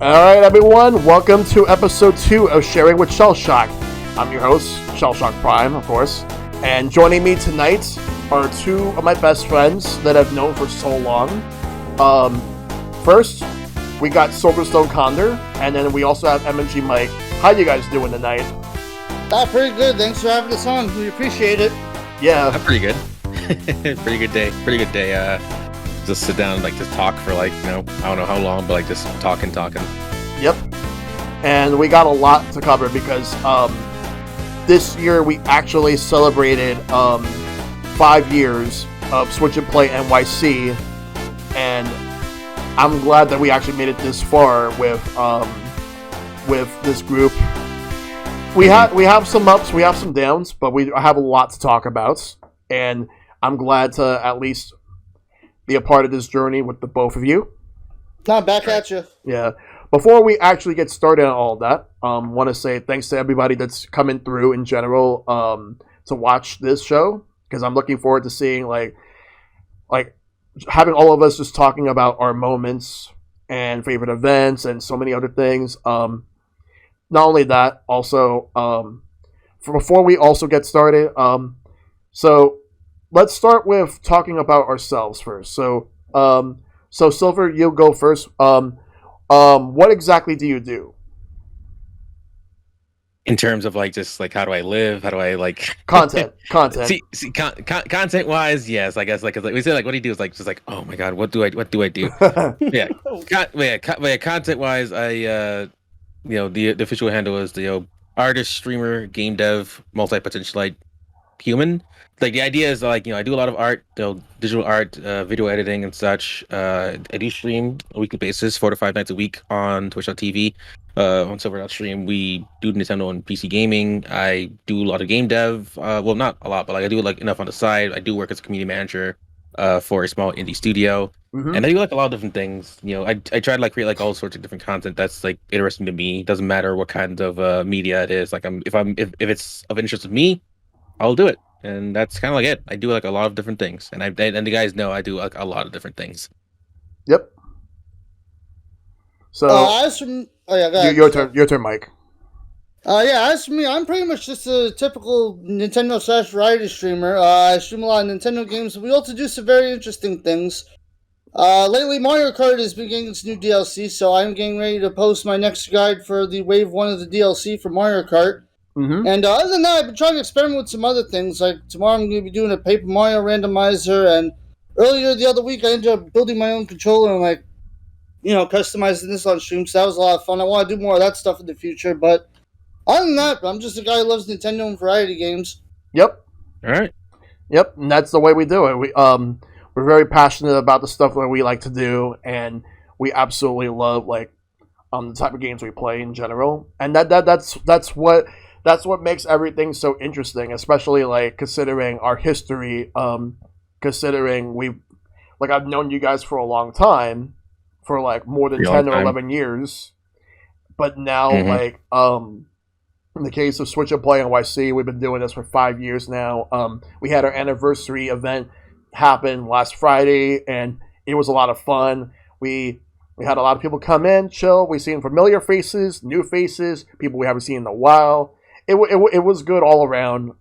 Alright, everyone, welcome to episode 2 of Sharing with Shellshock. I'm your host, ShellshockPrime, of course, and joining me tonight are two of my best friends that I've known for so long. First, we got Sylverstone Khandr, and then we also have MMGMike. How you guys doing tonight? Pretty good. Thanks for having us on. We appreciate it. Yeah. Pretty good. Pretty good day. Just sit down and just talk for I don't know how long, but just talking. Yep. And we got a lot to cover because this year we actually celebrated 5 years of Switch Play NYC, and I'm glad that we actually made it this far with this group. We have some ups, we have some downs, but we have a lot to talk about, and I'm glad to at least be a part of this journey with the both of you. Back at you. Yeah. Before we actually get started on all of that, want to say thanks to everybody that's coming through in general to watch this show, because I'm looking forward to seeing like having all of us just talking about our moments and favorite events and so many other things. Not only that, also before we also get started, so let's start with talking about ourselves first. So Sylver, you'll go first. What exactly do you do? In terms of how do I live? How do I content? See, content wise, yes. I guess we say what do you do is oh my god, what do I do? Yeah, content wise, I the official handle is the artist, streamer, game dev, multi-potentialite human. The idea is I do a lot of art, digital art, video editing and such. I do stream a weekly basis, 4 to 5 nights a week on Twitch.tv. On Sylver.stream, we do Nintendo and PC gaming. I do a lot of game dev. Well, not a lot, but I do enough on the side. I do work as a community manager for a small indie studio. Mm-hmm. And I do a lot of different things. I try to create all sorts of different content that's interesting to me. It doesn't matter what kind of media it is. If it's of interest to me, I'll do it. And that's kind of it. I do a lot of different things, and the guys know I do a lot of different things. Yep. So your turn, Mike. As for me, I'm pretty much just a typical Nintendo / variety streamer. I stream a lot of Nintendo games, but we also do some very interesting things. Lately, Mario Kart has been getting its new DLC, so I'm getting ready to post my next guide for the Wave 1 of the DLC for Mario Kart. Mm-hmm. And other than that, I've been trying to experiment with some other things. Tomorrow I'm going to be doing a Paper Mario randomizer, and earlier the other week I ended up building my own controller and customizing this on stream, so that was a lot of fun. I want to do more of that stuff in the future, but other than that, I'm just a guy who loves Nintendo and variety games. Yep. All right. Yep, and that's the way we do it. We're very passionate about the stuff that we like to do, and we absolutely love the type of games we play in general, and that's what makes everything so interesting, especially considering our history. Considering I've known you guys for a long time, for more than 10 or 11 years, but now in the case of Switch Play NYC, we've been doing this for 5 years now. We had our anniversary event happen last Friday, and it was a lot of fun. We had a lot of people come in, chill. We've seen familiar faces, new faces, people we haven't seen in a while. It was good all around.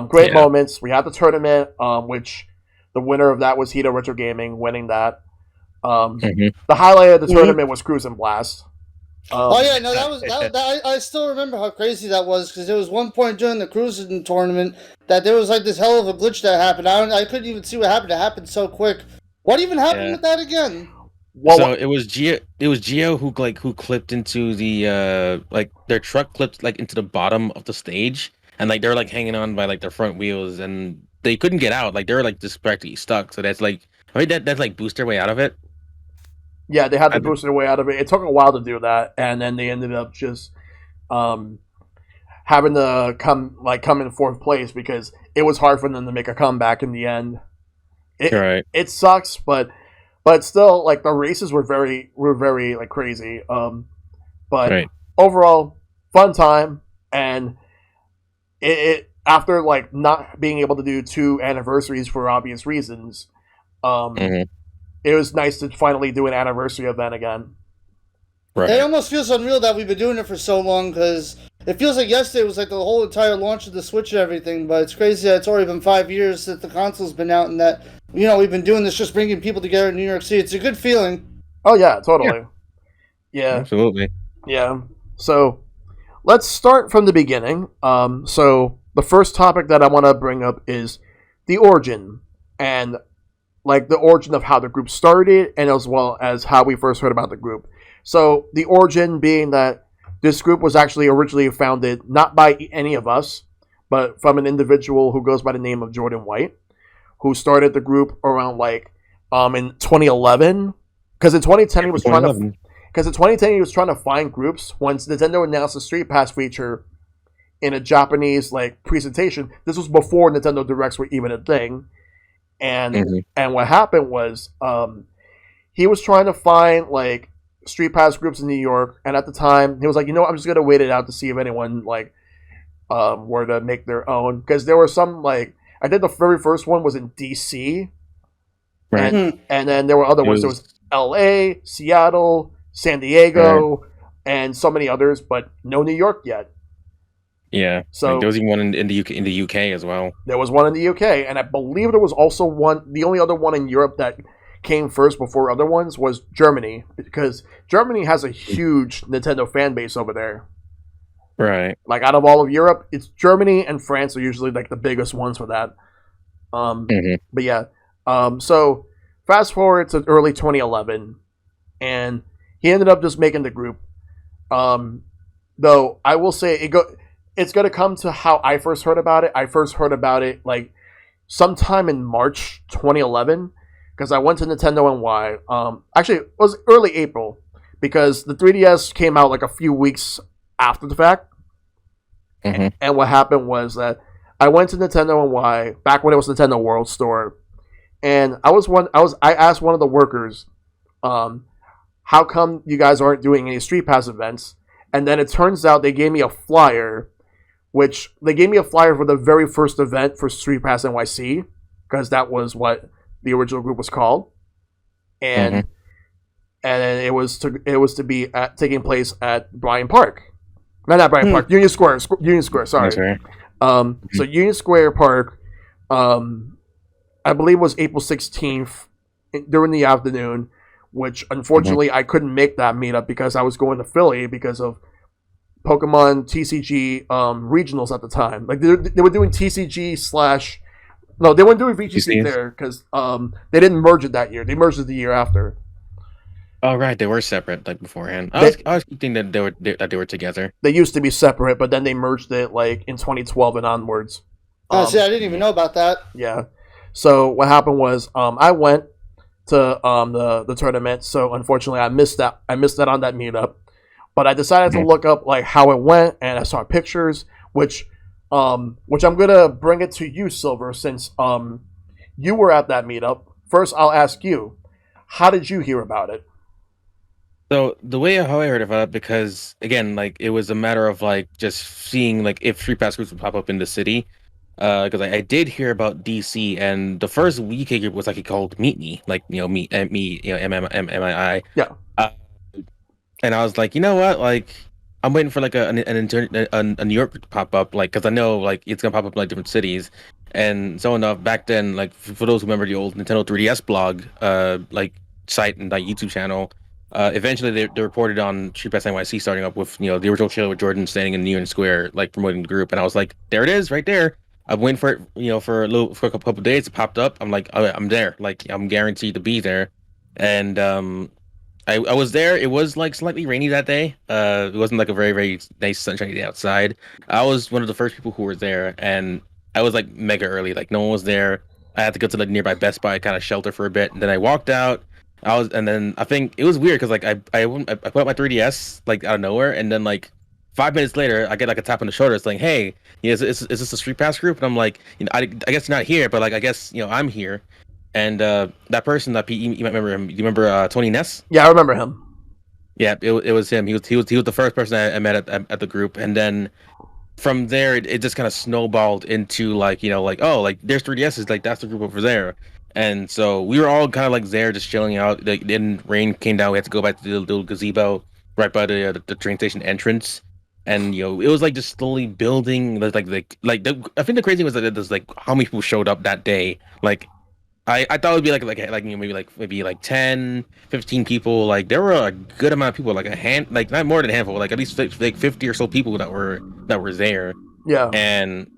Great moments. We had the tournament, which the winner of that was Hito Retro Gaming, winning that. The highlight of the tournament was Cruise and Blast. I still remember how crazy that was, because there was one point during the cruising tournament that there was this hell of a glitch that happened. I couldn't even see what happened. It happened so quick. What even happened with that again? Well, so it was Geo who clipped into the their truck clipped into the bottom of the stage, and they were hanging on by their front wheels, and they couldn't get out. They were just practically stuck. So that's that's boost their way out of it. Yeah, they had to boost their way out of it. It took a while to do that, and then they ended up just having to come in fourth place because it was hard for them to make a comeback in the end. It sucks, but still, the races were very crazy. But overall, fun time, and it after not being able to do 2 anniversaries for obvious reasons, it was nice to finally do an anniversary event again. Right. It almost feels unreal that we've been doing it for so long, because it feels like yesterday was like the whole entire launch of the Switch and everything, but it's crazy that it's already been 5 years that the console's been out and that, we've been doing this, just bringing people together in New York City. It's a good feeling. Oh yeah, totally. Yeah. Absolutely. Yeah. So let's start from the beginning. So the first topic that I want to bring up is the origin, and like the origin of how the group started, and as well as how we first heard about the group. So the origin being that this group was actually originally founded not by any of us, but from an individual who goes by the name of Jordan White, who started the group around in 2011. Because in 2010 he was trying to find groups. Once Nintendo announced the Street Pass feature in a Japanese presentation, this was before Nintendo Directs were even a thing. And what happened was he was trying to find Street Pass groups in New York, and at the time he was like, I'm just gonna wait it out to see if anyone were to make their own, because there were some I think the very first one was in DC, right? And then there were other ones. There was LA, Seattle, San Diego, and so many others, but no New York yet. Yeah. So there was even one in the UK as well. There was one in the UK, and I believe there was also one. The only other one in Europe that came first before other ones was Germany, because Germany has a huge Nintendo fan base over there. Right. Out of all of Europe, it's Germany and France are usually the biggest ones for that. But yeah. So fast forward to early 2011, and he ended up just making the group. Though I will say it's going to come to how I first heard about it. I first heard about it sometime in March 2011, because I went to Nintendo NY. Actually, it was early April, because the 3DS came out a few weeks after the fact. And what happened was that I went to Nintendo NY back when it was Nintendo World Store, and I asked one of the workers, how come you guys aren't doing any Street Pass events? And then it turns out they gave me a flyer, which they gave me a flyer for the very first event for Street Pass NYC, because that was what the original group was called, and it was to be taking place at Bryant Park, not Bryant Park, Union Square. Sorry. So Union Square Park, I believe was April 16th during the afternoon, which unfortunately I couldn't make that meetup because I was going to Philly because of Pokemon TCG regionals at the time. They were doing TCG / no, they weren't doing VGC there because they didn't merge it that year. They merged it the year after. Oh right, they were separate beforehand. I was thinking that they were together. They used to be separate, but then they merged it in 2012 and onwards. See, I didn't even know about that. Yeah. So what happened was I went to the tournament. So unfortunately, I missed that. I missed that on that meetup. But I decided to look up how it went, and I saw pictures, which I'm gonna bring it to you, Sylver, since you were at that meetup. First, I'll ask you, how did you hear about it? So the way how I heard about it, because again, it was a matter of just seeing if Street Pass groups would pop up in the city. Because I did hear about DC, and the first UK group was called Meet Me, MMGMike. Yeah. And I was like, you know what, I'm waiting for a New York group to pop up, because I know it's gonna pop up in different cities. And so enough back then, for those who remember the old Nintendo 3DS blog, site and YouTube channel, eventually they reported on Street Pass NYC starting up with the original trailer with Jordan standing in Union Square promoting the group, and I was like, there it is, right there. I'm waiting for it, for a couple of days. It popped up. I'm like, oh, I'm there. I'm guaranteed to be there. And I was there. It was slightly rainy that day. It wasn't a very, very nice sunshiny day outside. I was one of the first people who were there, and I was mega early. No one was there. I had to go to the nearby Best Buy, kind of shelter for a bit, and then I walked out. And then I think it was weird because I put up my 3DS out of nowhere, and then 5 minutes later, I get a tap on the shoulder saying, "Hey, is this a Street Pass group?" And I'm like, I guess you're not here, but I guess I'm here. And that person that you might remember him. You remember Tony Ness? Yeah, I remember him. Yeah, it was him. He was the first person I met at the group, and then from there it just kind of snowballed into there's 3DSs, that's the group over there. And so we were all kind of there just chilling out. Then rain came down. We had to go back to the little gazebo. right by the train station entrance. And it was like just slowly building. I think the crazy was that there's like how many people showed up that day. Like I thought it would be maybe like 10, 15 people. Like there were a good amount of people, like not more than a handful, like at least like 50 or so people that were there. Yeah. And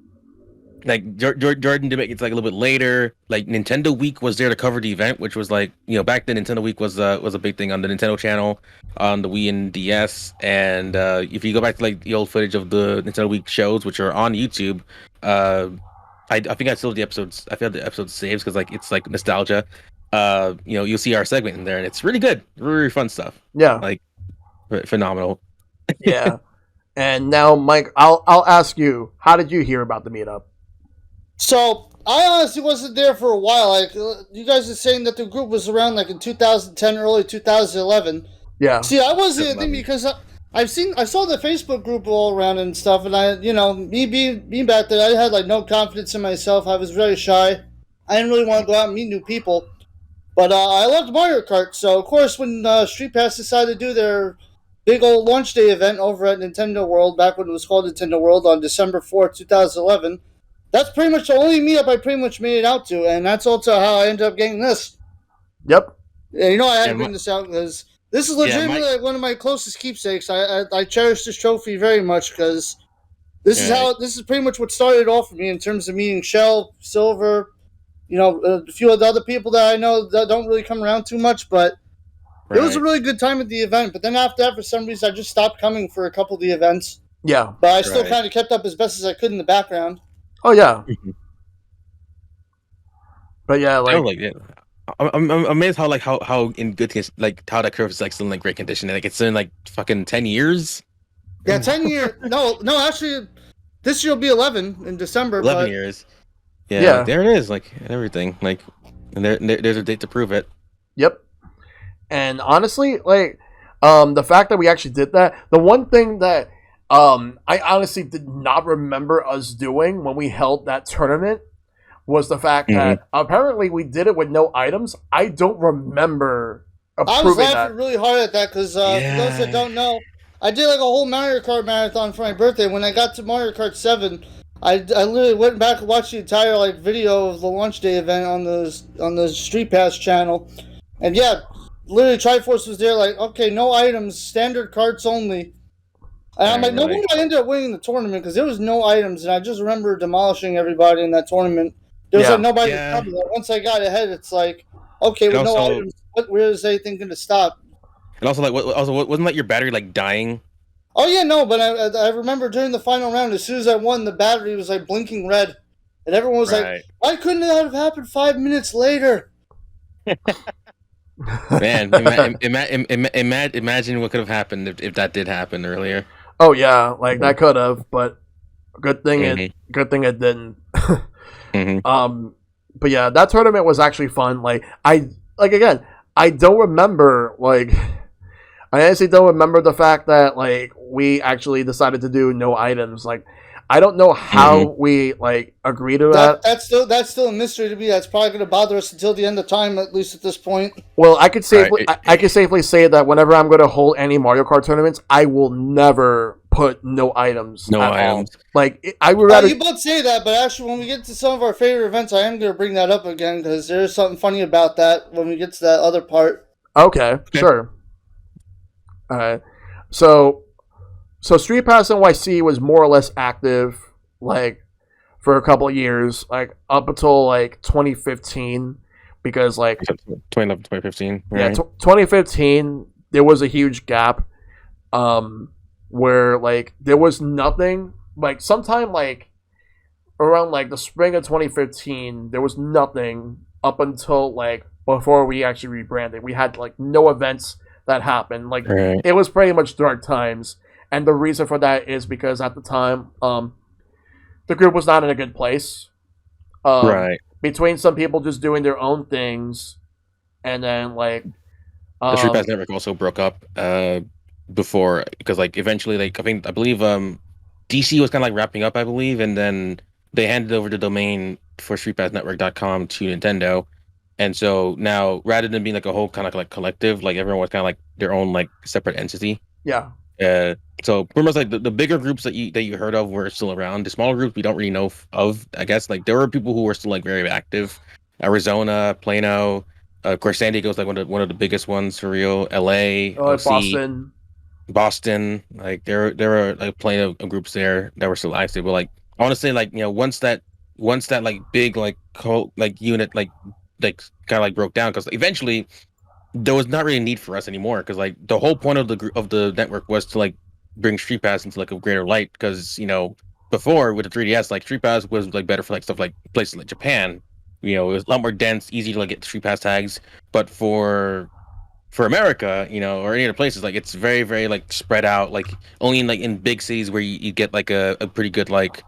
like Jordan did make it like a little bit later. Like Nintendo Week was there to cover the event, which was like back then Nintendo Week was a big thing on the Nintendo channel, on the Wii and DS. And if you go back to like the old footage of the Nintendo Week shows, which are on YouTube, I think I still have the episodes. I feel the episode saves because like it's like nostalgia. You'll see our segment in there, and it's really good, really fun stuff. Yeah. Like phenomenal. Yeah. And now, Mike, I'll ask you, how did you hear about the meetup? So I honestly wasn't there for a while. Like you guys are saying that the group was around like in 2010, early 2011. Yeah. See, I wasn't a thing because I saw the Facebook group all around and stuff, and me being back there, I had like no confidence in myself. I was very shy. I didn't really want to go out and meet new people. But I loved Mario Kart, so of course when Street Pass decided to do their big old launch day event over at Nintendo World, back when it was called Nintendo World, on December 4th, 2011. That's pretty much the only meetup I pretty much made it out to, and that's also how I ended up getting this. Yep. Yeah, I had to bring this out because this is legitimately like one of my closest keepsakes. I cherish this trophy very much because this is pretty much what started off for me in terms of meeting Shell, Sylver, a few of the other people that I know that don't really come around too much, but it was a really good time at the event. But then after that, for some reason, I just stopped coming for a couple of the events. Yeah. But I still kind of kept up as best as I could in the background. Oh yeah. But yeah, I'm amazed how in good case, like how that curve is like still in like great condition. Like it's in like fucking 10 years. Yeah, 10 years. No, actually, this year will be 11 in December. 11 years. Yeah. Like, there it is. Like everything. Like, and there's a date to prove it. Yep. And honestly, like, the fact that we actually did that, the one thing that I honestly did not remember us doing when we held that tournament was the fact that apparently we did it with no items. I don't remember approving that. I was laughing really hard at that because for those that don't know, I did like a whole Mario Kart marathon for my birthday. When I got to Mario Kart 7, I literally went back and watched the entire like video of the launch day event on the Street Pass channel, and yeah, literally Triforce was there like, okay, no items, standard carts only. And I'm like, no wonder I ended up winning the tournament because there was no items, and I just remember demolishing everybody in that tournament. There was like nobody to cover that. Once I got ahead, it's like, okay, with no items, where is anything going to stop? And also, like, wasn't like your battery like dying? Oh yeah, no, but I remember during the final round, as soon as I won, the battery was like blinking red, and everyone was like, "Why couldn't that have happened 5 minutes later?" Man, imagine what could have happened if that did happen earlier. Oh yeah, like that could have, but good thing it didn't. But yeah, that tournament was actually fun. I don't remember I honestly don't remember the fact that like we actually decided to do no items. Like I don't know how we like agree to that. That's still a mystery to me. That's probably going to bother us until the end of time, at least at this point. Well, I could safely say that whenever I'm going to hold any Mario Kart tournaments, I will never put no items. No items. All. Like I would rather. You both say that, but actually, when we get to some of our favorite events, I am going to bring that up again because there's something funny about that when we get to that other part. Okay. Sure. All right. So Street Pass NYC was more or less active, like, for a couple of years, like, up until, like, 2015, because, like... 2011, 2015. Right? Yeah, 2015, there was a huge gap, where, like, there was nothing, like, sometime, like, around, like, the spring of 2015, there was nothing up until, like, before we actually rebranded. We had, like, no events that happened. Like, It was pretty much dark times. And the reason for that is because at the time, the group was not in a good place. Between some people just doing their own things, and then like the Street Pass Network also broke up before, because like eventually, like I believe DC was kind of like wrapping up, I believe, and then they handed over the domain for StreetPassNetwork.com to Nintendo. And so now, rather than being like a whole kind of like collective, like everyone was kind of like their own like separate entity. Yeah. So pretty much like the bigger groups that you heard of were still around. The smaller groups we don't really know of. I guess like there were people who were still like very active. Arizona, Plano, of course San Diego was like one of the biggest ones for real. LA, OC, Boston. Boston. Like there were like plenty of groups there that were still active. But like I want to say like once that like big like cult like unit like kind of like broke down because eventually there was not really a need for us anymore because like the whole point of the network was to like bring Street Pass into like a greater light because before with the 3DS like Street Pass was like better for like stuff like places like Japan. It was a lot more dense, easy to like get Street Pass tags. But for America, or any other places, like it's very, very like spread out. Like only in big cities where you get like a pretty good like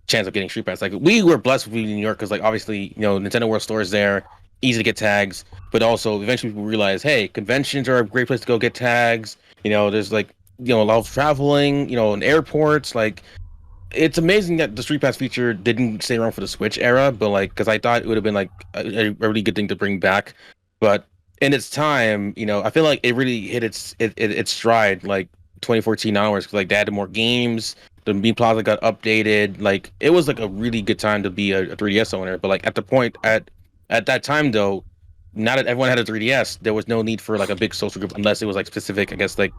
chance of getting Street Pass. Like we were blessed with being in New York because like obviously Nintendo World Store is there, easy to get tags. But also eventually people realize, hey, conventions are a great place to go get tags. There's like a lot of traveling. In airports. Like it's amazing that the Street Pass feature didn't stay around for the Switch era, but like because I thought it would have been like a really good thing to bring back. But in its time, I feel like it really hit its stride like 2014 hours because like they added more games. The B Plaza got updated. Like it was like a really good time to be a 3DS owner. But like at that time though, now that everyone had a 3DS, there was no need for like a big social group unless it was like specific, I guess, like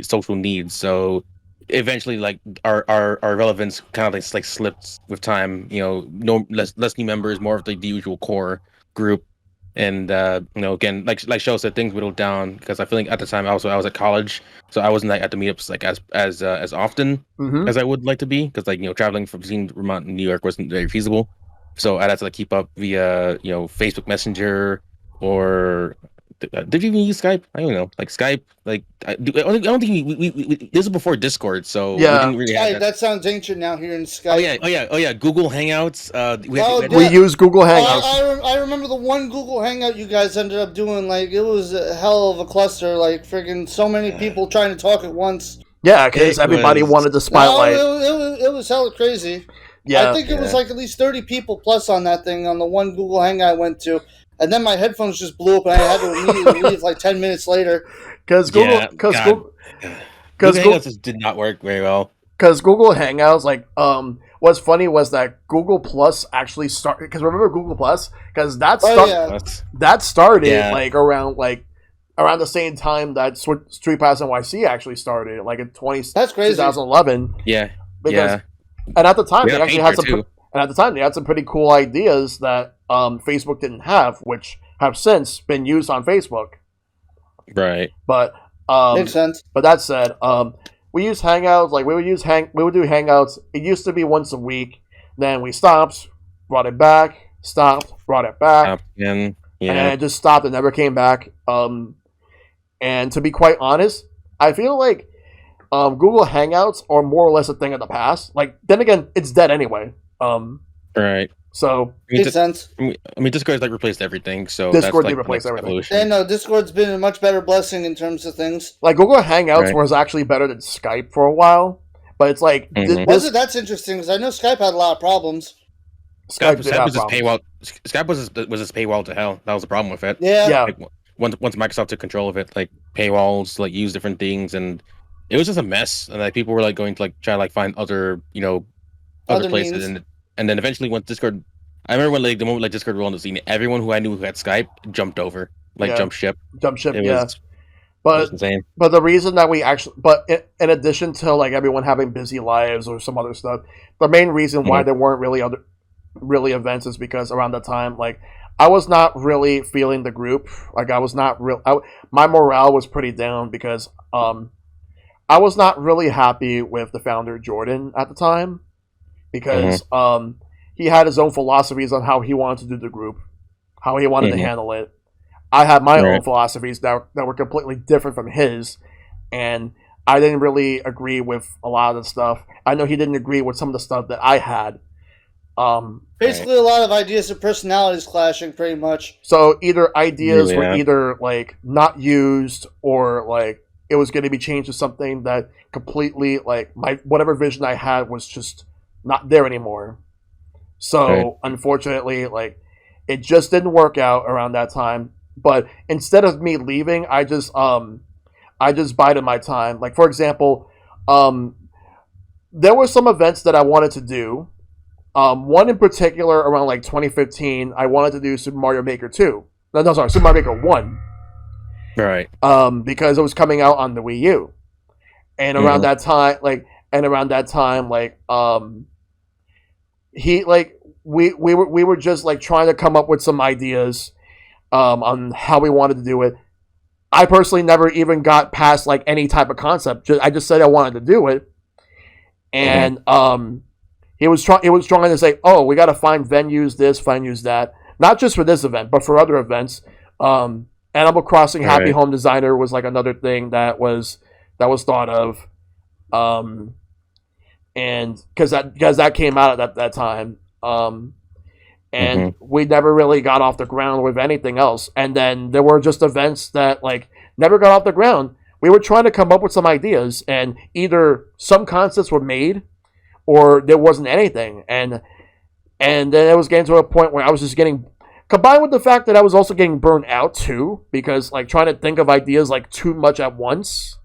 social needs. So eventually like our relevance kind of like slipped with time. No less new members, more of like the usual core group. And again, like Shell said, things whittled down because I feel like at the time I was at college, so I wasn't like at the meetups like as often Mm-hmm. as I would like to be because like traveling from between Vermont and New York wasn't very feasible. So I had to like keep up via Facebook Messenger or did you even use Skype? I don't know, like Skype. Like I don't think we this was before Discord, so we Yeah. didn't really have Skype, that. that sounds ancient now here in Skype. Oh yeah. Google Hangouts. We use Google Hangouts. I remember the one Google Hangout you guys ended up doing. Like it was a hell of a cluster. Like friggin' so many people trying to talk at once. Yeah, because everybody wanted the spotlight. No, it was hella crazy. Yeah. I think it was like at least 30 people plus on that thing on the one Google Hangout I went to. And then my headphones just blew up, and I had to immediately leave like 10 minutes later. Because Google Hangouts just did not work very well. Because Google Hangouts, like, what's funny was that Google Plus actually started. Because remember Google Plus? Because that started like around the same time that Street Pass NYC actually started, like in That's crazy. 2011. Yeah. And at the time, they actually had some. And at the time, they had some pretty cool ideas that Facebook didn't have, which have since been used on Facebook. Right. But makes sense. But that said, we use Hangouts. Like we would do Hangouts. It used to be once a week. Then we stopped, brought it back, stopped, brought it back, and it just stopped and never came back. And to be quite honest, I feel like Google Hangouts are more or less a thing of the past. Like then again, it's dead anyway. Right. So makes sense. I mean, Discord's like replaced everything. So Discord did like, replace everything. Evolution. Yeah, no, Discord's been a much better blessing in terms of things. Like Google Hangouts was actually better than Skype for a while, but it's like that's interesting because I know Skype had a lot of problems. Skype was just paywall. Skype was just paywall to hell. That was the problem with it. Yeah. Like, once Microsoft took control of it, like paywalls, like use different things, and it was just a mess. And like people were like going to like try to like find other other places, and then eventually once Discord, I remember when like the moment like Discord rolled on the scene, everyone who I knew who had Skype jumped over, jumped ship. It was insane. But the reason that we actually, in addition to like everyone having busy lives or some other stuff, the main reason why there weren't really events is because around that time, like I was not really feeling the group. Like I was not my morale was pretty down because I was not really happy with the founder Jordan at the time. Because he had his own philosophies on how he wanted to do the group, how he wanted to handle it. I had my own philosophies that were completely different from his, and I didn't really agree with a lot of the stuff. I know he didn't agree with some of the stuff that I had. Basically, a lot of ideas and personalities clashing, pretty much. So either ideas were either like not used or like it was going to be changed to something that completely like whatever vision I had was just not there anymore. So unfortunately, like it just didn't work out around that time. But instead of me leaving, I just I just bided my time. Like, for example, there were some events that I wanted to do. One in particular around like 2015, I wanted to do Super Mario Maker 2. No, sorry, Super Mario Maker 1. Right. Because it was coming out on the Wii U. And around that time, we were just like trying to come up with some ideas on how we wanted to do it. I personally never even got past like any type of concept. I just said I wanted to do it, and he was trying to say, "Oh, we got to find venues, this, venues that, not just for this event, but for other events." Animal Crossing Happy Home Designer was like another thing that was thought of, and because that came out at that time. And we never really got off the ground with anything else. And then there were just events that like never got off the ground. We were trying to come up with some ideas, and either some concepts were made, or there wasn't anything. And then it was getting to a point where I was just getting, combined with the fact that I was also getting burned out too, because like trying to think of ideas like too much at once.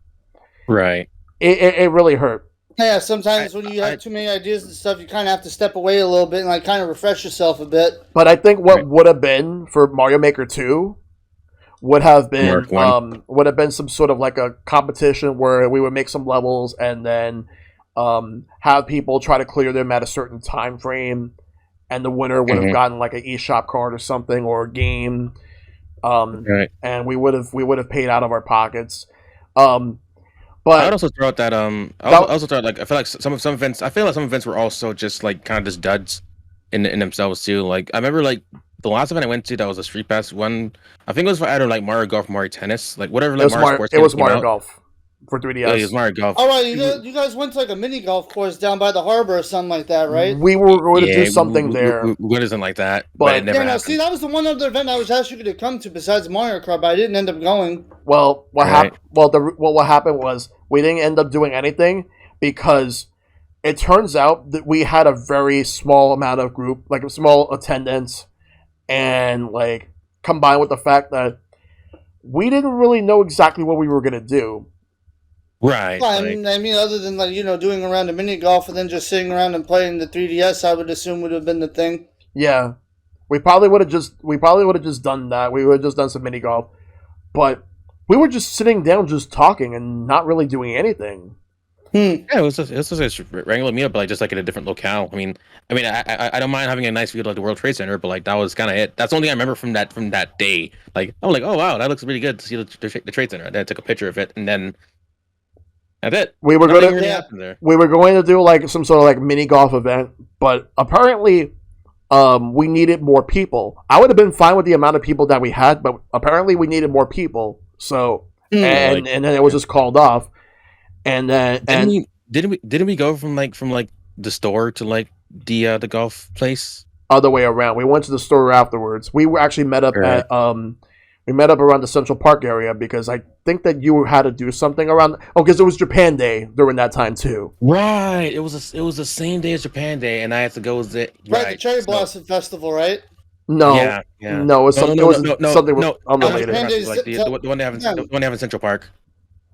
Right. It really hurt. Yeah, sometimes when you have too many ideas and stuff, you kind of have to step away a little bit and like kind of refresh yourself a bit. But I think what would have been for Mario Maker 2 would have been some sort of like a competition where we would make some levels and then have people try to clear them at a certain time frame, and the winner would have gotten like an eShop card or something, or a game, and we would have paid out of our pockets. But I'd also throw out that I feel like some events were also just like kind of just duds in themselves too. Like I remember like the last event I went to that was a Street Pass one. I think it was for either like Mario Golf, Mario Tennis, like whatever. Like it was Mario Golf for 3DS. Yeah, it was Mario Golf. All right, you guys went to like a mini golf course down by the harbor or something like that, right? We were going to do something there. What isn't like that? But it never happened. See, that was the one other event I was asking you to come to besides Mario Kart, but I didn't end up going. Well, what happened? What happened was we didn't end up doing anything because it turns out that we had a very small amount of group, like a small attendance, and like combined with the fact that we didn't really know exactly what we were going to do. Right. Well, I mean, other than like doing a round of mini golf and then just sitting around and playing the 3DS, I would assume would have been the thing. Yeah, we probably would have just done that. We would have just done some mini golf, but we were just sitting down, just talking and not really doing anything. Yeah, it was just a regular meetup, but like just like in a different locale. I mean, I don't mind having a nice view of like the World Trade Center, but like that was kind of it. That's the only thing I remember from that day. Like I'm like, oh wow, that looks really good to see the Trade Center. And then I took a picture of it, and then that's it. We were going to do like some sort of like mini golf event, but apparently, we needed more people. I would have been fine with the amount of people that we had, but apparently we needed more people. So and then it was just called off. And then didn't we go from the store to like the golf place? Other way around. We went to the store afterwards. We were actually met up at we met up around the Central Park area because I think that you had to do something around. Because it was Japan Day during that time too. Right. It was the same day as Japan Day, and I had to go with it. Right, the Cherry Blossom Festival, right? No, yeah. No, it was something unrelated. The one they have in Central Park.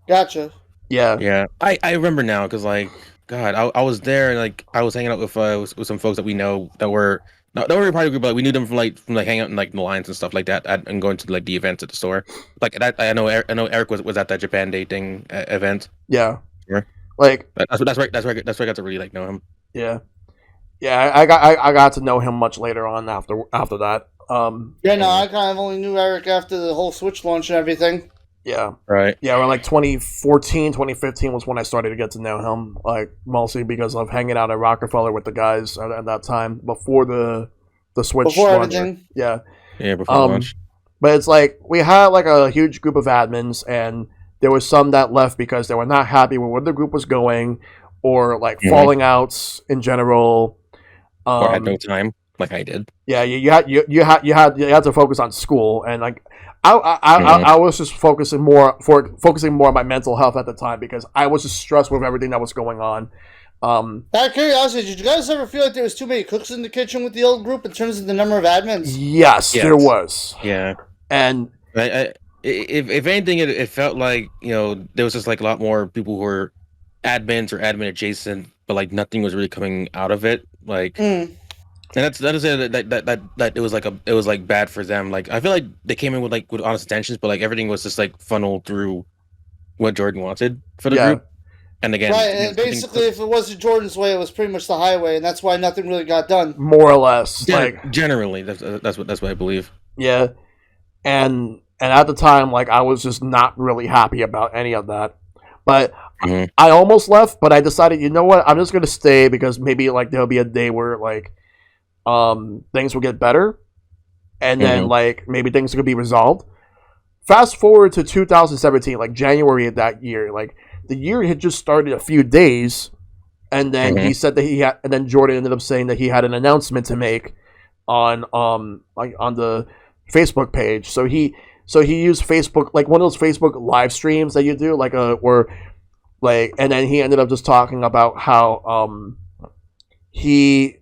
Gotcha. Yeah. I remember now because like God, I was there and like I was hanging out with some folks that we know that were not a party group, but like, we knew them from hanging out in like the lines and stuff like that, and going to like the events at the store. Like that, I know Eric was at that Japan Day thing event. Yeah. Sure. Like that's where I got to really like know him. Yeah. Yeah, I got to know him much later on after that. I kind of only knew Eric after the whole Switch launch and everything. Yeah. Right. Yeah, around like 2014, 2015 was when I started to get to know him, like mostly because of hanging out at Rockefeller with the guys at that time before the Switch before launch. Everything. Yeah. Yeah, before launch. But it's like we had like a huge group of admins, and there was some that left because they were not happy with where the group was going, or like falling outs in general. Or had no time, like I did. Yeah, you had to focus on school, and like I was just focusing more on my mental health at the time because I was just stressed with everything that was going on. Out of curiosity, did you guys ever feel like there was too many cooks in the kitchen with the old group in terms of the number of admins? Yes. There was. Yeah, and I if anything, it felt like there was just like a lot more people who were admins or admin adjacent, but like nothing was really coming out of it. Like, and that is it. That it was like bad for them. Like I feel like they came in with honest intentions, but like everything was just like funneled through what Jordan wanted for the group. And again, right, and basically, if it wasn't Jordan's way, it was pretty much the highway, and that's why nothing really got done. More or less, generally, that's what I believe. Yeah, and at the time, like I was just not really happy about any of that. But I almost left, but I decided, you know what, I'm just gonna stay because maybe like there'll be a day where like things will get better, and then like maybe things could be resolved. Fast forward to 2017, like January of that year, like. The year had just started a few days, and then he said that he had, and then Jordan ended up saying that he had an announcement to make on the Facebook page. So he used Facebook, like one of those Facebook live streams that you do, and then he ended up just talking about how he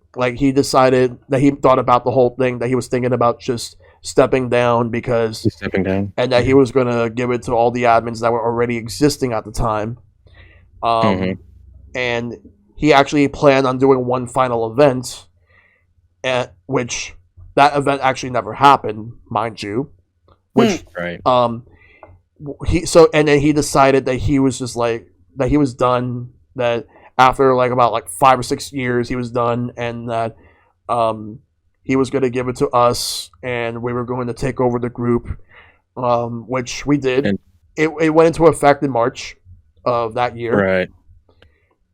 decided that he thought about the whole thing, that he was thinking about just stepping down and that he was going to give it to all the admins that were already existing at the time. And he actually planned on doing one final event, which that event actually never happened, mind you. Which and then he decided that he was just like that he was done, that after like about like 5 or 6 years he was done, and that he was going to give it to us, and we were going to take over the group, which we did. It went into effect in March of that year. Right.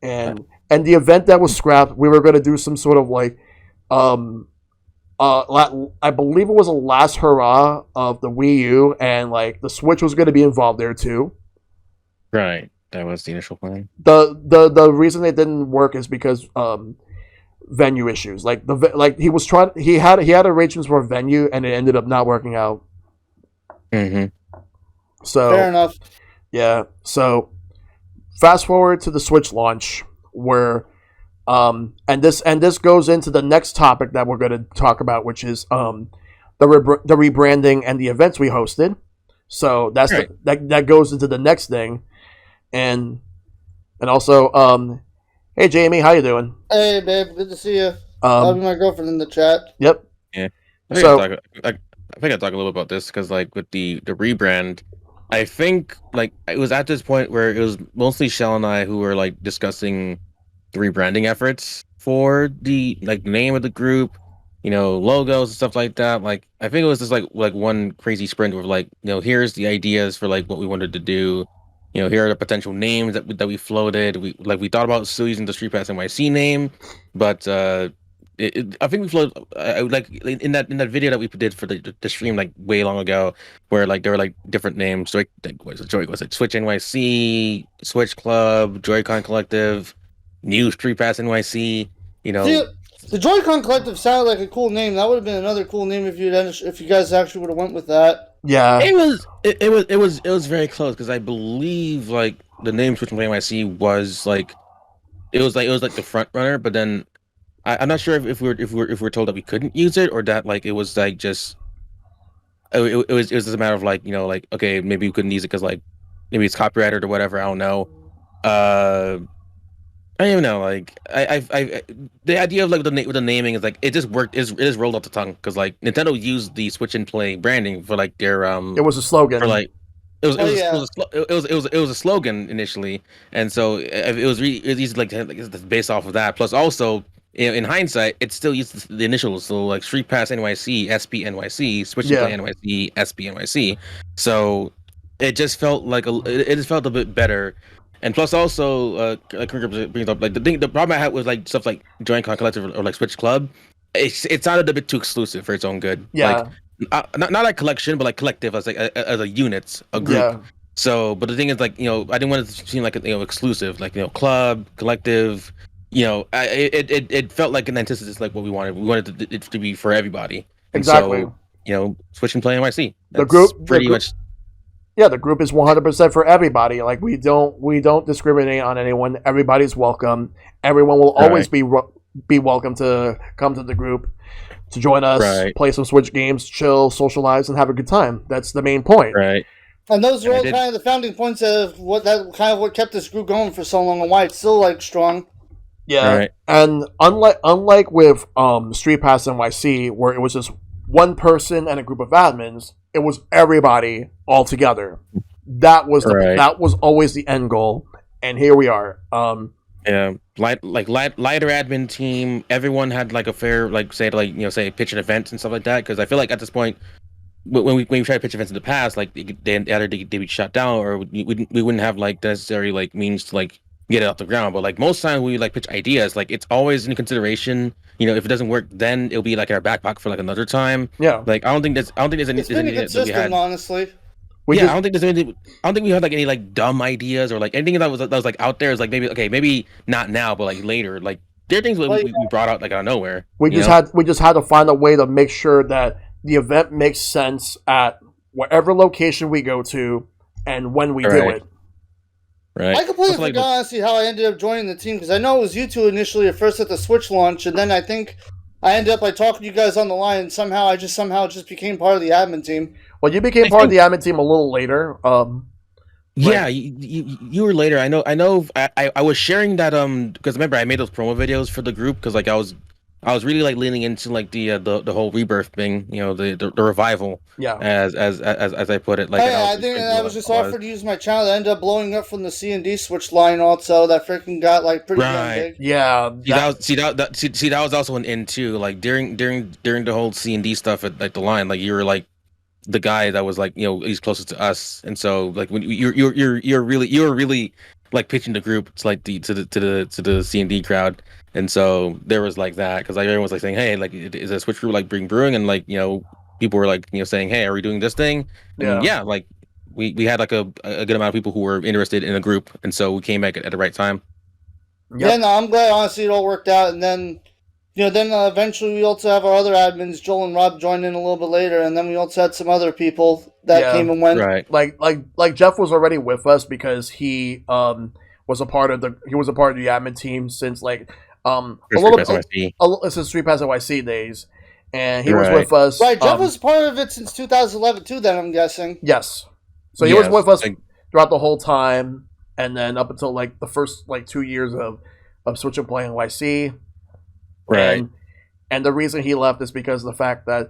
And the event that was scrapped, we were going to do some sort of like, I believe it was a last hurrah of the Wii U, and like the Switch was going to be involved there too. Right. That was the initial plan. The reason it didn't work is because venue issues. He had arrangements for a venue, and it ended up not working out. So fair enough. Yeah. So fast forward to the Switch launch, where and this goes into the next topic that we're going to talk about, which is the rebranding and the events we hosted. So that's right. That goes into the next thing, and also hey Jamie, how you doing? Hey babe, good to see you. I'll be my girlfriend in the chat. Yep. Yeah. I think I talk a little bit about this because like with the rebrand, I think like it was at this point where it was mostly Shell and I who were like discussing the rebranding efforts for the like name of the group, logos and stuff like that. Like I think it was just like one crazy sprint of like, here's the ideas for like what we wanted to do. Here are the potential names that we floated. We thought about still using the Street Pass NYC name, but I think we floated like in that video that we did for the stream like way long ago, where like there were like different names. So was it Switch NYC, Switch Club, Joy-Con Collective, New Street Pass NYC. See, the Joy-Con Collective sounded like a cool name. That would have been another cool name if you guys actually would have went with that. Yeah, it was very close because I believe like the name Switch Play NYC was like it was like the front runner, but then I'm not sure if we're told that we couldn't use it, or that like it was like just it was just a matter of like like okay, maybe we couldn't use it because like maybe it's copyrighted or whatever. I don't know. I don't even know. Like I the idea of like with the naming is like it just worked. It just rolled off the tongue because like Nintendo used the Switch and Play branding for like their It was a slogan. For like it was a slogan initially, and so it was easy like based off of that. Plus also in hindsight, it still used the initials. So like Street Pass NYC, SP NYC, Switch and Play NYC, SP NYC. So it just felt like it just felt a bit better. And plus, also, Khandr brings up like the problem I had was like stuff like Joy-Con Collective or like Switch Club. It sounded a bit too exclusive for its own good. Yeah, like, not like collection, but like collective as like as a unit, a group. Yeah. So, but the thing is, like I didn't want it to seem like exclusive, like club, collective. It felt like an antithesis, like what we wanted. We wanted it to be for everybody. Exactly. And so, Switch and Play NYC. The group pretty much. Yeah, the group is 100% for everybody. Like we don't discriminate on anyone. Everybody's welcome. Everyone will always be welcome to come to the group, to join us, play some Switch games, chill, socialize, and have a good time. That's the main point. Right. And those are And I all did- kind of the founding points of what kept this group going for so long and why it's still like strong. Yeah, Right. and unlike with Street Pass NYC, where it was just one person and a group of admins, it was everybody all together. That was Right. that was always the end goal, and here we are. Yeah, lighter admin team. Everyone had like a fair, like say pitch an event and stuff like that. Because I feel like at this point, when we tried to pitch events in the past, like they either they'd be shut down or we wouldn't have like necessary like means to like get it off the ground. But like most times we like pitch ideas, like it's always in consideration. If it doesn't work, then it'll be like in our back pocket for like another time. Yeah, Like I don't think there's any. It's pretty consistent, honestly. I don't think there's anything. I don't think we had like any like dumb ideas or like anything that was like out there. Is like maybe not now, but like later. Like there are things we brought out like out of nowhere. we just had to find a way to make sure that the event makes sense at whatever location we go to and when we do it. Right. I completely forgot honestly how I ended up joining the team because I know it was you two initially at first at the Switch launch, and then I think I ended up like talking to you guys on the line, and somehow I just became part of the admin team. Well, you became part of the admin team a little later. Yeah, you were later. I know. I was sharing that because remember I made those promo videos for the group because like I was really like leaning into like the whole rebirth thing, the revival. Yeah. As I put it, like I think I was just offered to use my channel that ended up blowing up from the C&D Switch line also that freaking got like pretty damn big. Yeah. That was also an in too. Like during the whole C&D stuff at like the line, like you were like the guy that was like he's closest to us, and so like when you're really like pitching the group to like to the C&D crowd, and so there was like that because like everyone was like saying, hey, like is a Switch group like brewing, and like people were like saying, hey, are we doing this thing? And yeah, like we had like a good amount of people who were interested in a group, and so we came back at the right time. Yep. Yeah, no, I'm glad honestly it all worked out, and then eventually we also have our other admins, Joel and Rob, joined in a little bit later, and then we also had some other people that came and went. Right. Like Jeff was already with us because he was a part of the admin team since like since Street Pass NYC days, and he was with us. Right, Jeff was part of it since 2011 too. Then I'm guessing. Yes, so he was with us throughout the whole time, and then up until like the first like 2 years of Switch Play NYC. Right. And the reason he left is because of the fact that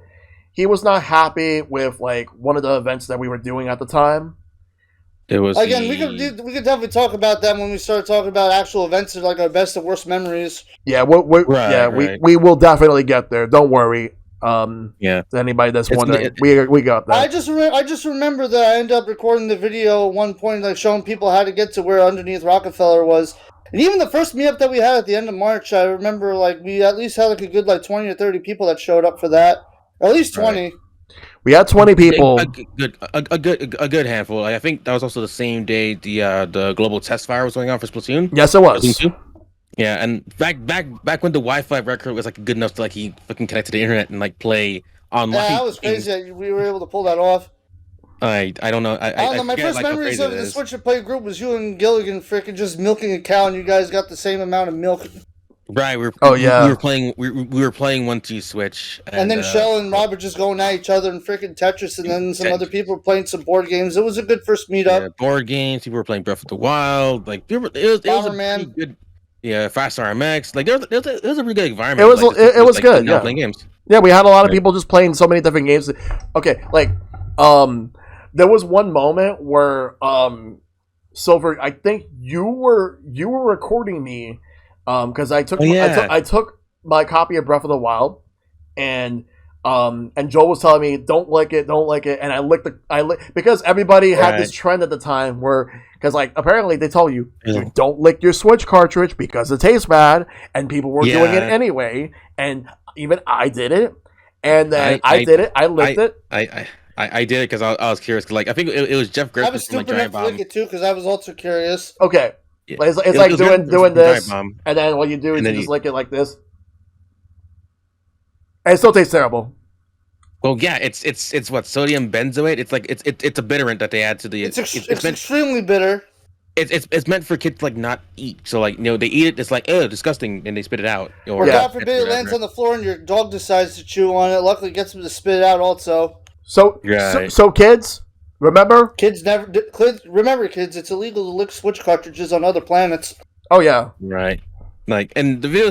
he was not happy with like one of the events that we were doing at the time. It was again. We could definitely talk about that when we start talking about actual events of like our best and worst memories. Yeah, we will definitely get there. Don't worry. To anybody that's wondering, we got that. I just remember that I ended up recording the video at one point, like showing people how to get to where underneath Rockefeller was. And even the first meetup that we had at the end of March, I remember like we at least had like a good like 20 or 30 people that showed up for that. Or at least 20. Right. We had 20 people. A good handful. I think that was also the same day the global test fire was going on for Splatoon. Yes, it was. Yeah, and back when the Wi-Fi record was like good enough to like he fucking connect to the internet and like play online. Yeah, that was crazy that we were able to pull that off. I don't know. I don't know. My first memories of the Switch Play group was you and Gilligan freaking just milking a cow, and you guys got the same amount of milk. Right. We were playing 1-2 Switch, and then Shell and Rob were just going at each other and freaking Tetris, and then some other people were playing some board games. It was a good first meetup. Yeah, board games. People were playing Breath of the Wild. Like it was a pretty good. Yeah, Fast RMX. Like it was a really good environment. It was good. Yeah, playing games. Yeah, we had a lot of people just playing so many different games. Okay, like there was one moment where Sylver, I think you were recording me because I took I took my copy of Breath of the Wild and Joel was telling me don't lick it, and I licked because everybody had this trend at the time where because like apparently they tell you don't lick your Switch cartridge because it tastes bad, and people were doing it anyway, and even I did it, and then I did it, I licked it. I did it because I was curious. Cause like I think it was Jeff Griffin. I was stupid enough to lick it too because I was also curious. Okay, it's like doing this, and then what you do is you just lick it like this, and it still tastes terrible. Well, yeah, it's what sodium benzoate. It's like it's a bitterant that they add to the. It's extremely bitter. It's meant for kids to like not eat. So like they eat it. It's like disgusting, and they spit it out. Or God forbid it lands on the floor and your dog decides to chew on it. Luckily, it gets them to spit it out also. So kids, Remember? Remember, kids. It's illegal to lick Switch cartridges on other planets. Oh yeah. Right. Like, and the video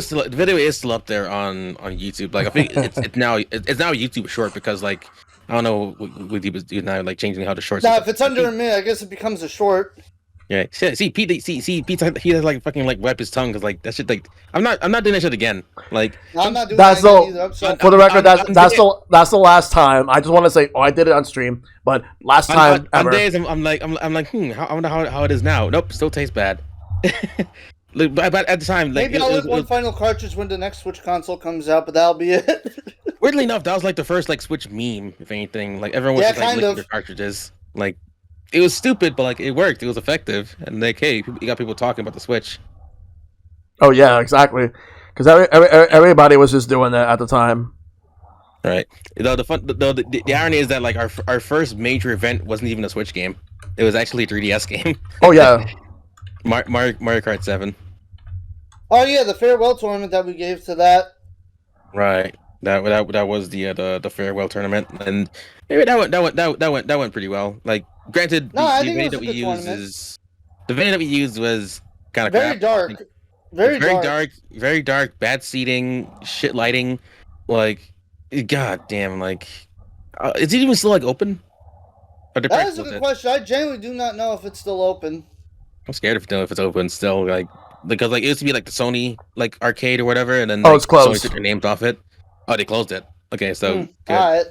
is still up there on YouTube. Like, I think it's now YouTube short because like I don't know what YouTube is now like changing how the shorts. Now, if it's under a minute, I guess it becomes a short. Yeah. See, Pete. Pete. He has like fucking like wipe his tongue because like that shit. Like, I'm not doing that shit again. Like, no, I'm not doing that's that either. I'm sorry. For the record. That's the last time. I just want to say, I did it on stream, but last time ever. On days, I'm like, I wonder how it is now. Nope, still tastes bad. But at the time, like, maybe I'll lick one final cartridge when the next Switch console comes out, but that'll be it. Weirdly enough, that was like the first like Switch meme, if anything. Like everyone was just like licking their cartridges. Like, it was stupid, but like it worked. It was effective, and like, hey, you got people talking about the Switch. Oh yeah, exactly. Because everybody was just doing that at the time. Right. The irony is that like our first major event wasn't even a Switch game. It was actually a 3DS game. Oh yeah. Mario Kart 7. Oh yeah, the farewell tournament that we gave to that. Right. That was the farewell tournament, and maybe that went pretty well. Like, granted, the venue that we used was kind of very dark. Like, very dark, bad seating, shit lighting. Like, god damn, like, is it even still like open? That is a good question. I genuinely do not know if it's still open. I'm scared if it's open still, like, because like it used to be like the Sony like arcade or whatever, and then it's closed. Sony took their names off it. Oh, they closed it. Okay, so good. All right.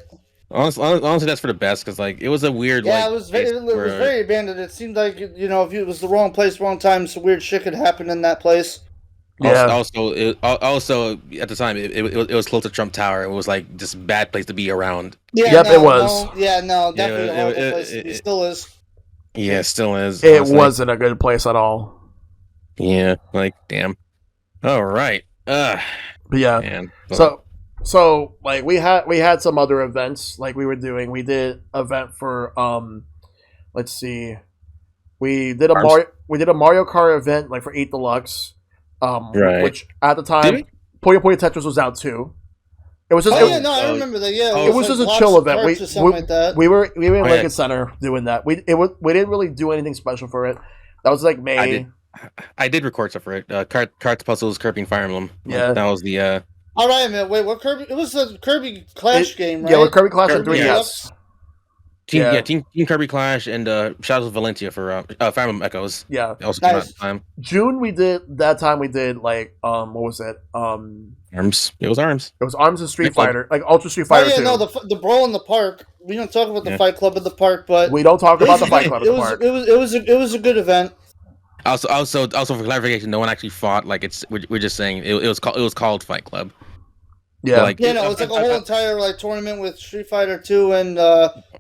Honestly, that's for the best because like it was a weird. Yeah, like, it was very abandoned. It seemed like, you know, if it was the wrong place, wrong time, some weird shit could happen in that place. Yeah. Also at the time it was close to Trump Tower. It was like just bad place to be around. Yeah, yep, it was. Definitely a horrible place. It still is. Yeah, it still is. It wasn't a good place at all. Yeah, like, damn. All right. But yeah. Man. So like we had some other events like we were doing. We did an event for let's see. We did a Mario Kart event like for 8 Deluxe. Right. Which at the time Puyo Puyo Tetris was out too. It was just I remember that. Yeah, it was just a chill event. We were in Lincoln yeah. Center doing that. We didn't really do anything special for it. That was like May. I did record stuff for it. Cards, Puzzles, Kirby, and Fire Emblem. Yeah, that was the. All right, man. Wait, what Kirby? It was a Kirby Clash game, right? Yeah, with Kirby Clash and 3DS. Team Kirby Clash and Shadows of Valentia for Fire Emblem Echoes. Yeah, also came out at the time. June we did like what was it? Arms. It was Arms. It was Arms and Street Fighter, like Ultra Street Fighter. Oh yeah, no, the brawl in the park. We don't talk about the Fight Club in the park, but we don't talk about the Fight Club in the park. It was a good event. Also for clarification, no one actually fought. Like we're just saying it was called Fight Club. Yeah, like, it's like a whole entire like tournament with Street Fighter 2 and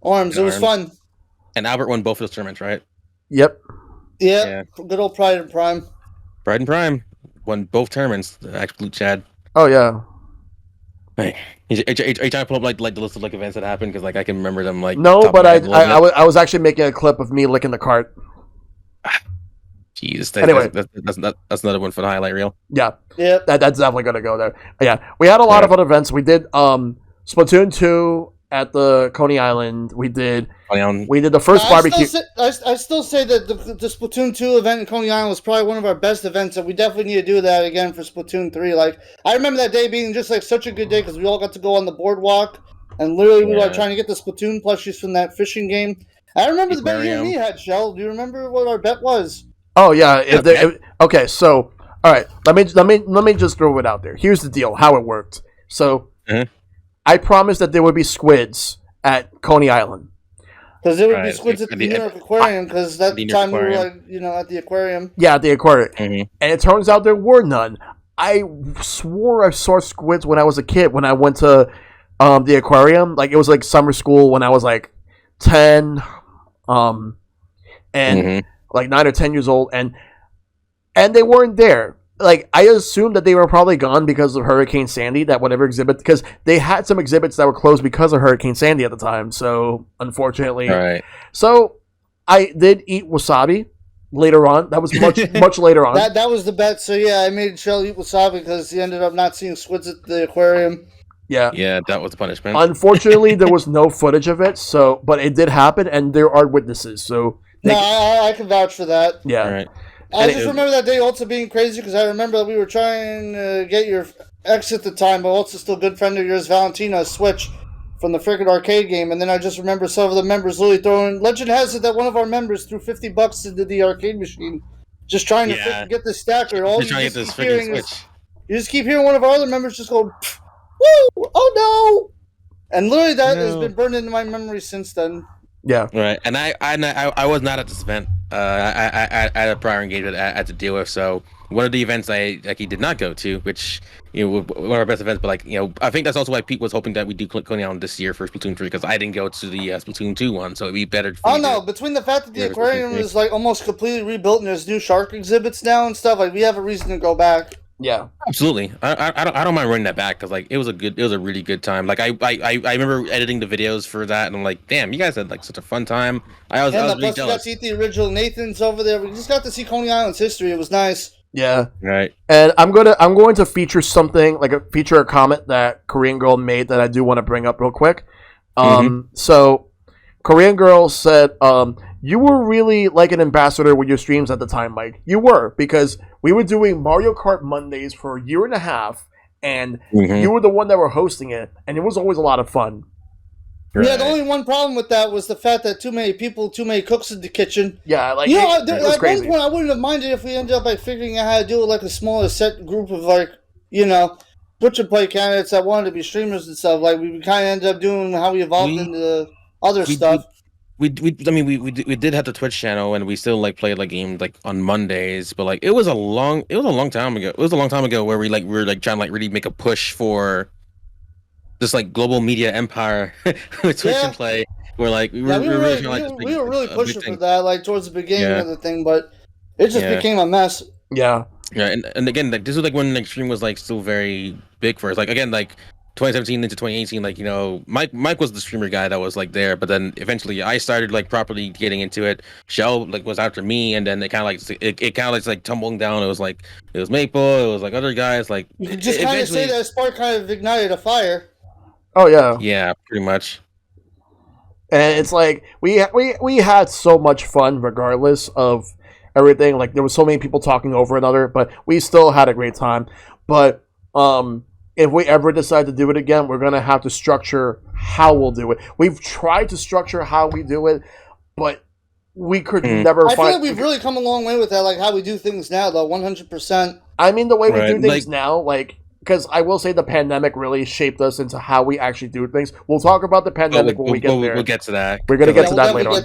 Arms. It was fun. And Albert won both of those tournaments, right? Yep. Yeah. Good old Pride and Prime. Pride and Prime won both tournaments. The absolute Chad. Oh yeah. Hey, are you trying to pull up like the list of like events that happened? Because like I can remember them like. No, but I was actually making a clip of me licking the cart. Jeez, anyway, that's another one for the highlight reel. Yeah, yeah, that's definitely gonna go there. Yeah, we had a lot of other events. We did Splatoon 2 at the Coney Island. We did the first barbecue. I still say that the Splatoon 2 event in Coney Island was probably one of our best events, and we definitely need to do that again for Splatoon 3. Like, I remember that day being just like such a good day because we all got to go on the boardwalk, and literally we were trying to get the Splatoon plushies from that fishing game. I remember the bet you and me had, Shell. Do you remember what our bet was? Oh yeah. Okay. So all right. Let me just throw it out there. Here's the deal. How it worked. So I promised that there would be squids at Coney Island. Because there would be squids at the New York Aquarium. Because that time we were at the aquarium. Yeah, at the aquarium. And it turns out there were none. I swore I saw squids when I was a kid. When I went to the aquarium, like it was like summer school when I was like 10. And like 9 or 10 years old, and they weren't there. Like, I assumed that they were probably gone because of Hurricane Sandy, that whatever exhibit, because they had some exhibits that were closed because of Hurricane Sandy at the time, so unfortunately. Right. So I did eat wasabi later on. That was much later on. That was the bet. So yeah, I made Shell eat wasabi because he ended up not seeing squids at the aquarium. Yeah. Yeah, that was the punishment. Unfortunately, there was no footage of it, but it did happen, and there are witnesses. So No, I can vouch for that. yeah. All right. I just remember that day also being crazy because I remember that we were trying to get your ex at the time, but also still good friend of yours, Valentina, Switch from the freaking arcade game, and then I just remember some of the members literally throwing. Legend has it that one of our members threw $50 into the arcade machine, just trying to freaking get the stacker. All just trying to get this freaking Switch. You just keep hearing one of our other members just go, "Woo! Oh no!" And literally that has been burned into my memory since then. Yeah. Right, and I was not at this event. I had a prior engagement I had to deal with. So one of the events I did not go to, which one of our best events. But I think that's also why Pete was hoping that we do Coney Island this year for Splatoon 3 because I didn't go to the Splatoon 2 one, so it'd be better. Oh no! Between the fact that the aquarium is like almost completely rebuilt and there's new shark exhibits now and stuff, like we have a reason to go back. Yeah, absolutely. I don't mind running that back because it was a really good time. Like I remember editing the videos for that, and I'm like, damn, you guys had like such a fun time. I was really plus jealous. We got to eat the original Nathan's over there. We just got to see Coney Island's history. It was nice. Yeah, right. And I'm going to feature something feature a comment that Korean Girl made that I do want to bring up real quick. So Korean Girl said, you were really like an ambassador with your streams at the time, Mike. You were, because we were doing Mario Kart Mondays for a year and a half, and you were the one that were hosting it, and it was always a lot of fun. Right. Yeah, the only one problem with that was the fact that too many people, too many cooks in the kitchen. Yeah, it was crazy. At one point, I wouldn't have minded if we ended up figuring out how to do it a smaller set group of Switch and Play candidates that wanted to be streamers and stuff. Like we kind of ended up doing how we evolved into other stuff. We did have the Twitch channel and we still played games on Mondays, but it was a long time ago. It was a long time ago where we were trying to really make a push for this global media empire with Twitch and Play. We're we were really pushing for that towards the beginning of the thing, but it just became a mess. Yeah. Yeah, and again this was when stream was still very big for us. 2017 into 2018, Mike was the streamer guy that was there, but then eventually I started properly getting into it. Shell was after me, and then it kind of tumbling down. It was Maple, it was other guys. You could just kind of say that spark kind of ignited a fire. Oh yeah, yeah, pretty much. And it's we had so much fun regardless of everything. There was so many people talking over another, but we still had a great time. But if we ever decide to do it again, we're going to have to structure how we'll do it. We've tried to structure how we do it, but we could never find... I feel we've really come a long way with that, how we do things now, though, 100%. I mean, the way we do things now, because I will say the pandemic really shaped us into how we actually do things. We'll talk about the pandemic when we get there. We'll get to that. We're going to get to that later on.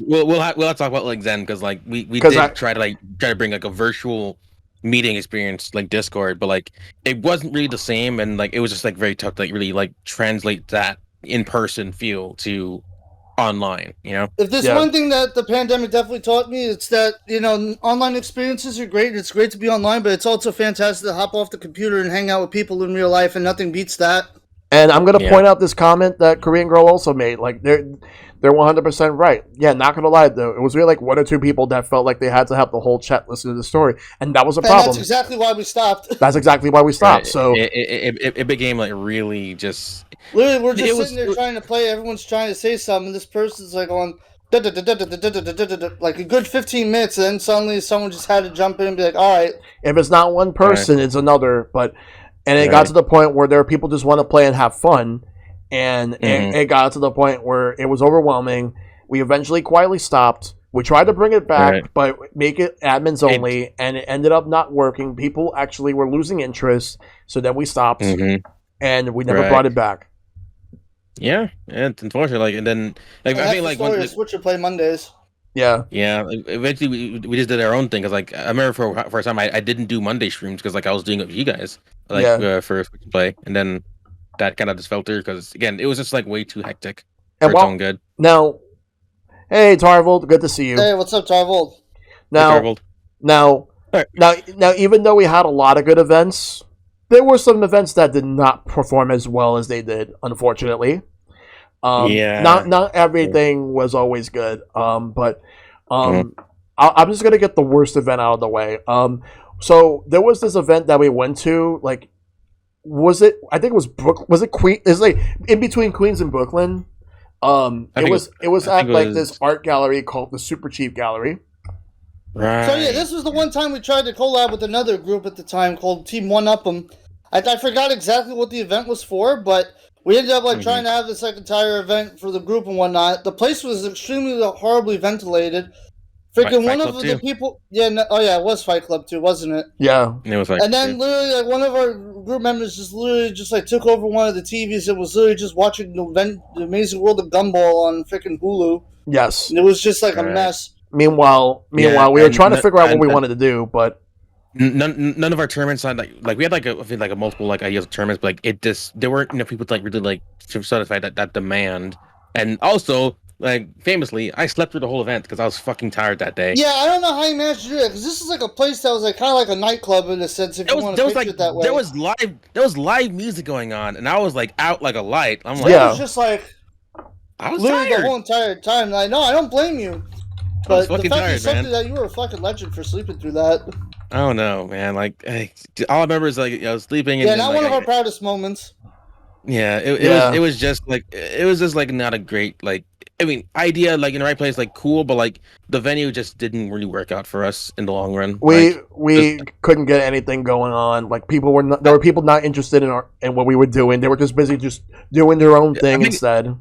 We'll have to talk about Zen, because we did try to bring a virtual meeting experience Discord, but it wasn't really the same, and it was just very tough to really translate that in-person feel to online, If there's one thing that the pandemic definitely taught me, it's that online experiences are great. It's great to be online, but it's also fantastic to hop off the computer and hang out with people in real life, and nothing beats that. And I'm going to point out this comment that Korean Girl also made. They're 100% right. Yeah, not going to lie, though. It was really one or two people that felt like they had to have the whole chat listen to the story. And that was a problem. That's exactly why we stopped. That's exactly why we stopped. Right. So it became really just... Literally, we're just sitting there trying to play. Everyone's trying to say something. This person's going... a good 15 minutes, and then suddenly someone just had to jump in and be all right. If it's not one person, it's another. And it got to the point where there are people just want to play and have fun. And it got to the point where it was overwhelming. We eventually quietly stopped. We tried to bring it back, but make it admins only, and it ended up not working. People actually were losing interest, so then we stopped, and we never brought it back. Yeah, it's unfortunate. And then I think Switch Play Mondays. Yeah. Eventually, we just did our own thing. Cause I remember for a time I didn't do Monday streams because I was doing it with you guys, for Switch Play, and then that kind of just fell through because again it was just way too hectic for its own good. Now, hey Tarvold, good to see you. Hey, what's up, Tarvold? Now, even though we had a lot of good events, there were some events that did not perform as well as they did, unfortunately. Not everything was always good. I'm just gonna get the worst event out of the way. So there was this event that we went to, was it? I think it was Was it Queen? It's like in between Queens and Brooklyn. It was at like this art gallery called the Super Cheap Gallery. Right. So yeah, this was the one time we tried to collab with another group at the time called Team One Up 'em. I forgot exactly what the event was for, but we ended up like trying to have this like entire event for the group and whatnot. The place was extremely horribly ventilated. Freaking one of the people, it was Fight Club too, wasn't it? Yeah, it was. And then literally, like one of our group members just like took over one of the TVs and was literally just watching the Amazing World of Gumball on freaking Hulu. Yes, and it was just like a mess. Meanwhile, we were trying to figure out what we wanted to do, but none of our tournaments like we had like a multiple like ideas of tournaments, but like there weren't enough people to like really like to satisfy that demand, and also. Like famously, I slept through the whole event because I was fucking tired that day. Yeah, I don't know how you managed to do it because this is like a place that was like kind of like a nightclub in a sense. If you want to picture it that way, there was live music going on, and I was like out like a light. I'm like, I was just like, I was literally tired the whole entire time. Like, no, I don't blame you. But the fact tired, that you were a fucking legend for sleeping through that. I don't know, man. Like, all I remember is like I was sleeping. And not one of our proudest moments. Yeah, it was just like not a great like. I mean, idea like in the right place, like cool, but like the venue just didn't really work out for us in the long run. We couldn't get anything going on. Like there were people not interested in what we were doing. They were just busy just doing their own thing instead.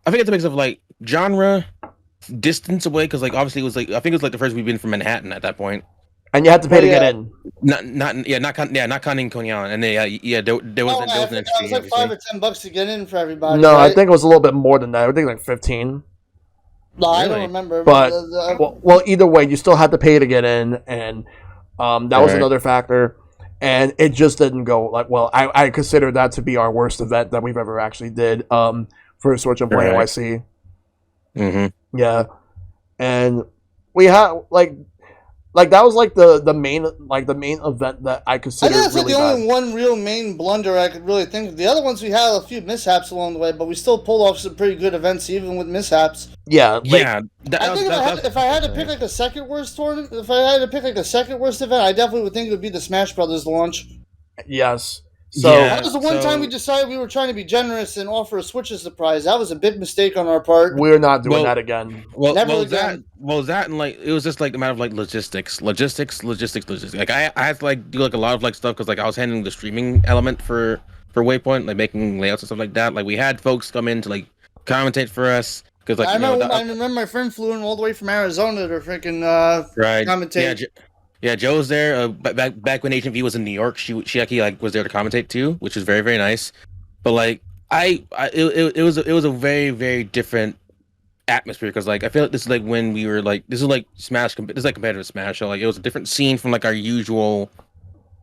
I think it's a mix of like genre, distance away, because like obviously it was like I think it was like the first we've been from Manhattan at that point. And you had to pay to get in. Not counting Coney Island. And there was an it was like $5 or $10 to get in for everybody. No, right? I think it was a little bit more than that. I think like 15. No, really? I don't remember. But either way, you still had to pay to get in, and that was another factor. And it just didn't go like well. I consider that to be our worst event that we've ever actually did for Switch Play NYC. Mm-hmm. Yeah, and we had like that was like the main event that I consider. I think that's really like the bad. only one real main blunder I could really think of. The other ones we had a few mishaps along the way, but we still pulled off some pretty good events even with mishaps. Yeah, I think if I had to pick like a second worst tournament, if I had to pick like a second worst event, I definitely would think it would be the Smash Brothers launch. Yes. So that was the one time we decided we were trying to be generous and offer a Switch as a prize. That was a big mistake on our part. We're not doing that again. Never again. That and like it was just like a matter of like logistics. Like I had to like do like a lot of like stuff because like I was handling the streaming element for Waypoint, like making layouts and stuff like that. Like we had folks come in to like commentate for us because like I remember my friend flew in all the way from Arizona to freaking commentate. Yeah, Joe was there back when Agent V was in New York. She actually like was there to commentate too, which is very very nice. But like it was a very very different atmosphere because like I feel like this is like when we were like this is like competitive Smash. So like it was a different scene from like our usual.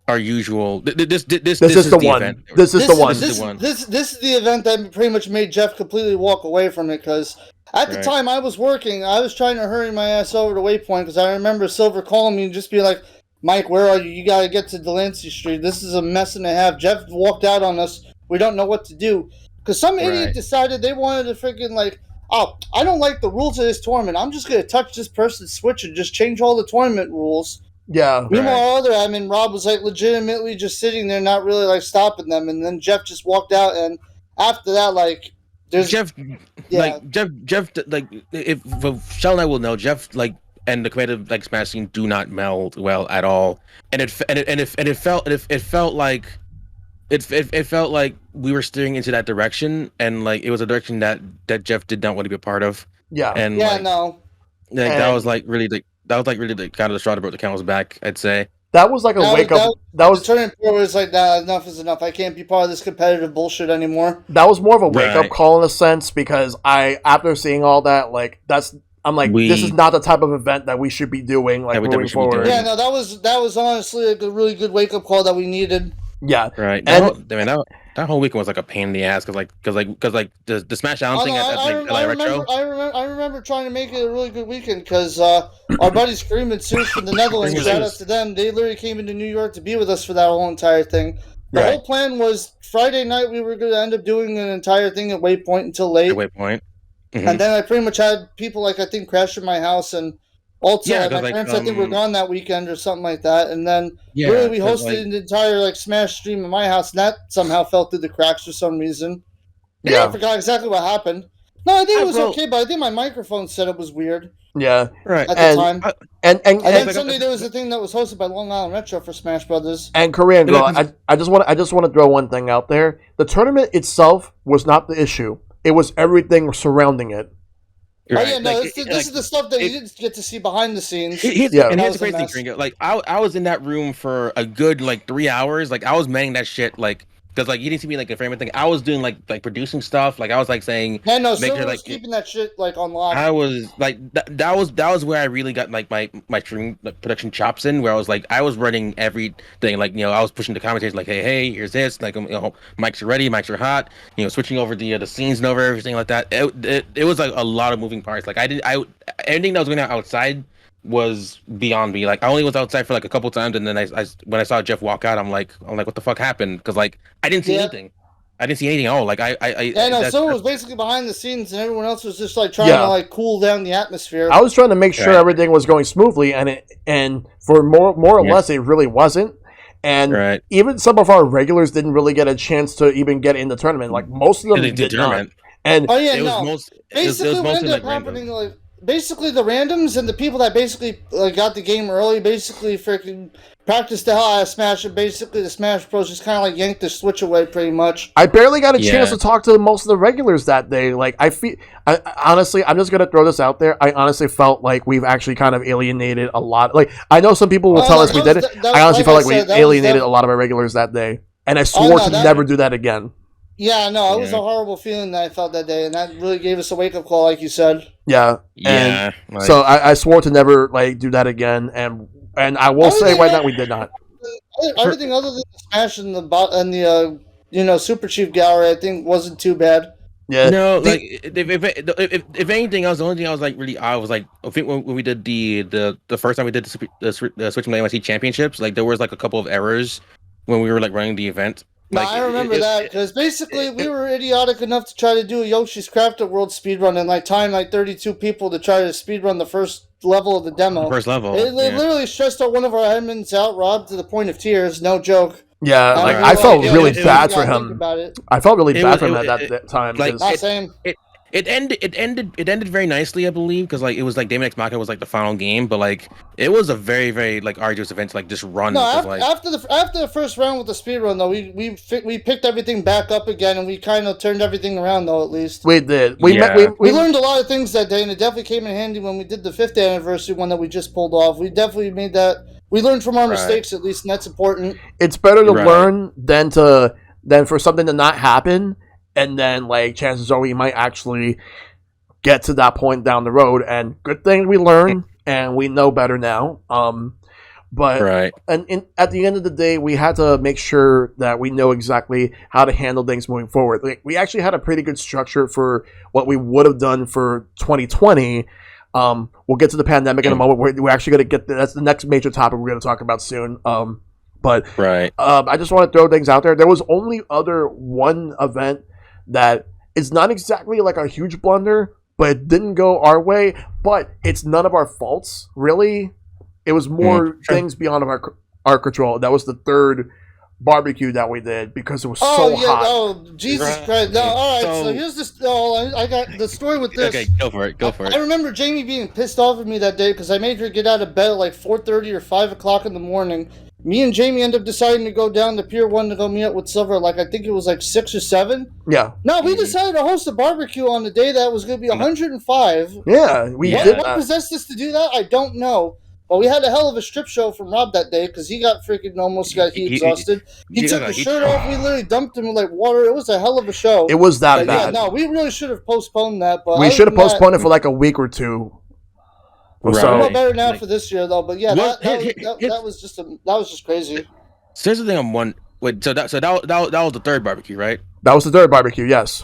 This is the one. This is the event that pretty much made Jeff completely walk away from it because. At the time I was working, I was trying to hurry my ass over to Waypoint because I remember Sylver calling me and just be like, Mike, where are you? You got to get to Delancey Street. This is a mess and a half. Jeff walked out on us. We don't know what to do. Because some idiot decided they wanted to freaking like, oh, I don't like the rules of this tournament. I'm just going to touch this person's Switch and just change all the tournament rules. Yeah. Meanwhile, other admin, Rob was like legitimately just sitting there, not really like stopping them. And then Jeff just walked out. And after that, like, Jeff, like if Shell and I will know, Jeff, like, and the creative like Smash scene do not meld well at all, and it felt like we were steering into that direction, and like it was a direction that Jeff did not want to be a part of. Yeah, and that was like really the kind of the straw that broke the camel's back, I'd say. That was like a wake up. That was the turning point was like, nah, enough is enough. I can't be part of this competitive bullshit anymore. That was more of a wake up call in a sense because after seeing all that, like this is not the type of event that we should be doing. Like moving forward. Yeah, no, that was honestly like a really good wake up call that we needed. Yeah, right. That whole weekend was like a pain in the ass because the Smash Down thing I remember trying to make it a really good weekend because our buddy Scream and Seuss from the Netherlands, shout out to them. They literally came into New York to be with us for that whole entire thing. The whole plan was Friday night we were going to end up doing an entire thing at Waypoint until late. Waypoint. Mm-hmm. And then I pretty much had people like I think crash at my house and Also, Yeah, like, 'cause, my like, parents, I think, were gone that weekend or something like that. And then Yeah, really we 'cause, hosted like, an entire like Smash stream in my house, and that somehow fell through the cracks for some reason. Yeah. I forgot exactly what happened. No, I think it was well- okay, but I think my microphone setup was weird Yeah. right. at the And- time. And And then like, Sunday there was a thing that was hosted by Long Island Retro for Smash Brothers. And Korean Yeah, Girl, I just want to throw one thing out there. The tournament itself was not the issue. It was everything surrounding it. Oh yeah, no, this is the stuff that you didn't get to see behind the scenes. Here's Yeah. the That was a crazy thing, mess. Kringo. Like I was in that room for a good like 3 hours. Like I was manning that shit. Like because like you didn't see me like in frame of thing. I was doing like producing stuff. Like I was like saying. Yeah, no, make Sylver sure, was like, keeping that shit like on lock. I was like that was where I really got like my stream production chops in, where I was running everything, like, you know, I was pushing the commentators like, hey, here's this, like, you know, mics are ready, mics are hot, you know, switching over the scenes and over everything like that. It was like a lot of moving parts. Like anything that was going on outside was beyond me. Like I only was outside for like a couple times, and then I when I saw Jeff walk out, I'm like what the fuck happened? Because like I didn't see anything. I didn't see anything at all. Like Yeah, no, Sylver was basically behind the scenes, and everyone else was just like trying to like cool down the atmosphere. I was trying to make sure everything was going smoothly, and for more or less, it really wasn't. And even some of our regulars didn't really get a chance to even get in the tournament. Like most of them did not. And basically what ended up happening, like basically the randoms and the people that basically got the game early basically freaking practiced the hell out of Smash, and basically the Smash Bros just kind of like yanked the Switch away pretty much. I barely got a chance to talk to most of the regulars that day. Like honestly, I'm just gonna throw this out there. I honestly felt like we've actually kind of alienated a lot. Like I know some people will tell us we did it. I honestly felt like we alienated a lot of our regulars that day, and I swore to never do that again. Yeah, no, it was a horrible feeling that I felt that day, and that really gave us a wake-up call, like you said. Yeah. So I swore to never like do that again, and I will say right now we did not. Everything other than the Smash and the Super Chief Gallery, I think wasn't too bad. Yeah. No, like if anything else, the only thing I was like really I was like, I think when we did the first time we did the Switch Play NYC championships, like there was like a couple of errors when we were like running the event. No, Like, I remember that because basically we were idiotic enough to try to do a Yoshi's Crafted World speedrun and like time like 32 people to try to speedrun the first level of the demo. First level. It literally stressed out one of our admins out, Rob, to the point of tears. No jook. Yeah, like I felt really bad for him. I felt really bad for him at that time. Like same. It ended very nicely, I believe, because like it was like Daemon X Machina was like the final game, but like it was a very, very like arduous event to like just run. No, after the first round with the speedrun though, we picked everything back up again, and we kind of turned everything around though. At least we did. We learned a lot of things that day, and it definitely came in handy when we did the 5th anniversary one that we just pulled off. We definitely made that. We learned from our mistakes, at least, and that's important. It's better to learn than for something to not happen. And then, like, chances are we might actually get to that point down the road. And good thing we learned, and we know better now. But at the end of the day, we had to make sure that we know exactly how to handle things moving forward. Like, we actually had a pretty good structure for what we would have done for 2020. We'll get to the pandemic in a moment. We're actually going to get that's the next major topic we're going to talk about soon. But I just want to throw things out there. There was only one event that is not exactly like a huge blunder, but it didn't go our way. But it's none of our faults, really. It was more things beyond our control. That was the 3rd barbecue that we did because it was so hot. Oh, Jesus Christ. No, all right, so here's this. I got the story with this. Okay, go for it. I remember Jamie being pissed off at me that day because I made her get out of bed at like 4:30 or 5 o'clock in the morning. Me and Jamie ended up deciding to go down to Pier 1 to go meet up with Sylver. Like, I think it was like 6 or 7. Yeah. No, we decided to host a barbecue on the day that was going to be 105. Yeah, we did. What possessed us to do that? I don't know. But we had a hell of a strip show from Rob that day because he got freaking almost got exhausted. He took his shirt off. We literally dumped him with like water. It was a hell of a show. It was that bad. Yeah, no, we really should have postponed that. But we should have postponed it for like a week or two. We're better now for this year though. But yeah, that was just crazy. So here's the thing. So that was the 3rd barbecue, right? That was the 3rd barbecue. Yes.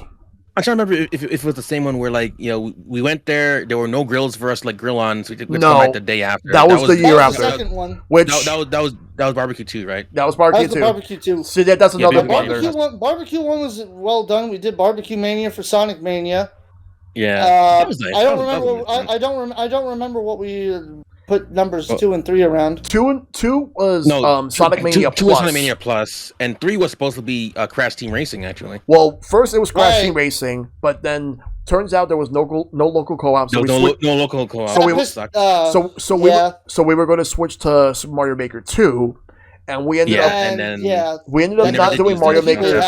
I'm trying to remember if it was the same one where, like, you know, we went there were no grills for us to, like, grill on, so we had to come back the day after. That was the year after. The second one. Which that was barbecue 2, right? That was barbecue 2. So that's another one. Barbecue 1 was well done. We did Barbecue Mania for Sonic Mania. Yeah, that was nice. I don't remember what we put numbers 2 and 3 around. Two was Sonic Mania Two was Sonic Mania Plus, and 3 was supposed to be Crash Team Racing. Actually, well, first it was Crash Team Racing, but then turns out there was no local co-op. So no local co-op. So we were going to switch to Super Mario Maker 2. And we ended up not doing Mario Maker.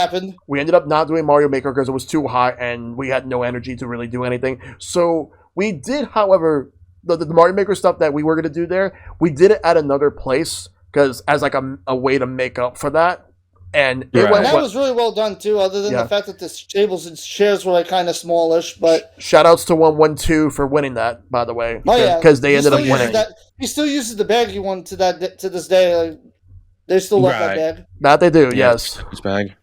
We ended up not doing Mario Maker because it was too hot and we had no energy to really do anything. So we did, however, the Mario Maker stuff that we were going to do there, we did it at another place because as like a way to make up for that. And that was really well done too. Other than the fact that the tables and chairs were like kind of smallish, but shout outs to 112 for winning that, by the way. Oh yeah, because they ended up winning. He still uses the bag he won to this day. Like, they still love that bag. That they do, yes. His bag.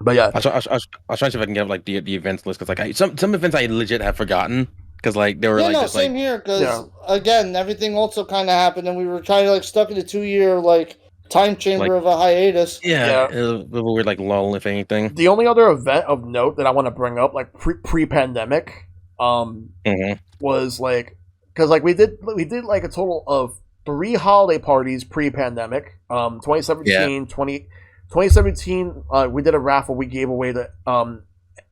But yeah, I'll try to see if I can get like the events list because like some events I legit have forgotten because like they were same here because again everything also kind of happened and we were kind of like stuck in a 2-year like time chamber of a hiatus. A little weird like lull if anything. The only other event of note that I want to bring up like pre-pandemic was like because like we did like a total of 3 holiday parties pre-pandemic. 2017, we did a raffle. We gave away the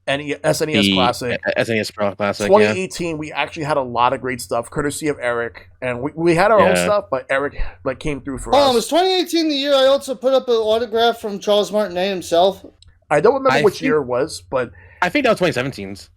SNES Classic. SNES Pro Classic. 2018, we actually had a lot of great stuff, courtesy of Eric, and we had our own stuff, but Eric like came through for us. Oh, was 2018 the year I also put up an autograph from Charles Martinet himself? I don't remember which year it was, but I think that was 2017's.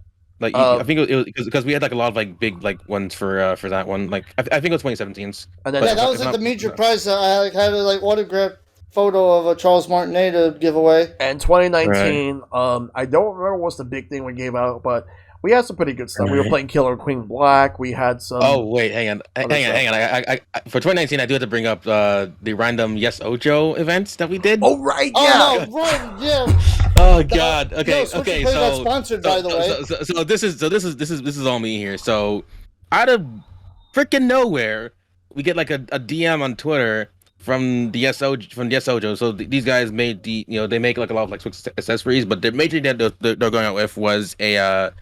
Like I think it was because we had like a lot of like big like ones for that one. Like I think it was 2017's. And then, that was like the major prize that I like had a like autograph photo of a Charles Martinet to give away. And 2019, I don't remember what's the big thing we gave out, but we had some pretty good stuff. We were playing Killer Queen Black. We had some. Oh wait, hang on. I for 2019, I do have to bring up the random Yes Ojo events that we did. Oh right, yeah. Oh no, right, yeah. Oh god. Okay, Switch okay. Play got sponsored by the way. So this is all me here. So out of freaking nowhere, we get like a DM on Twitter from the Yes Ojo. So these guys made they make like a lot of like Switch accessories, but the major thing that they're going out with was a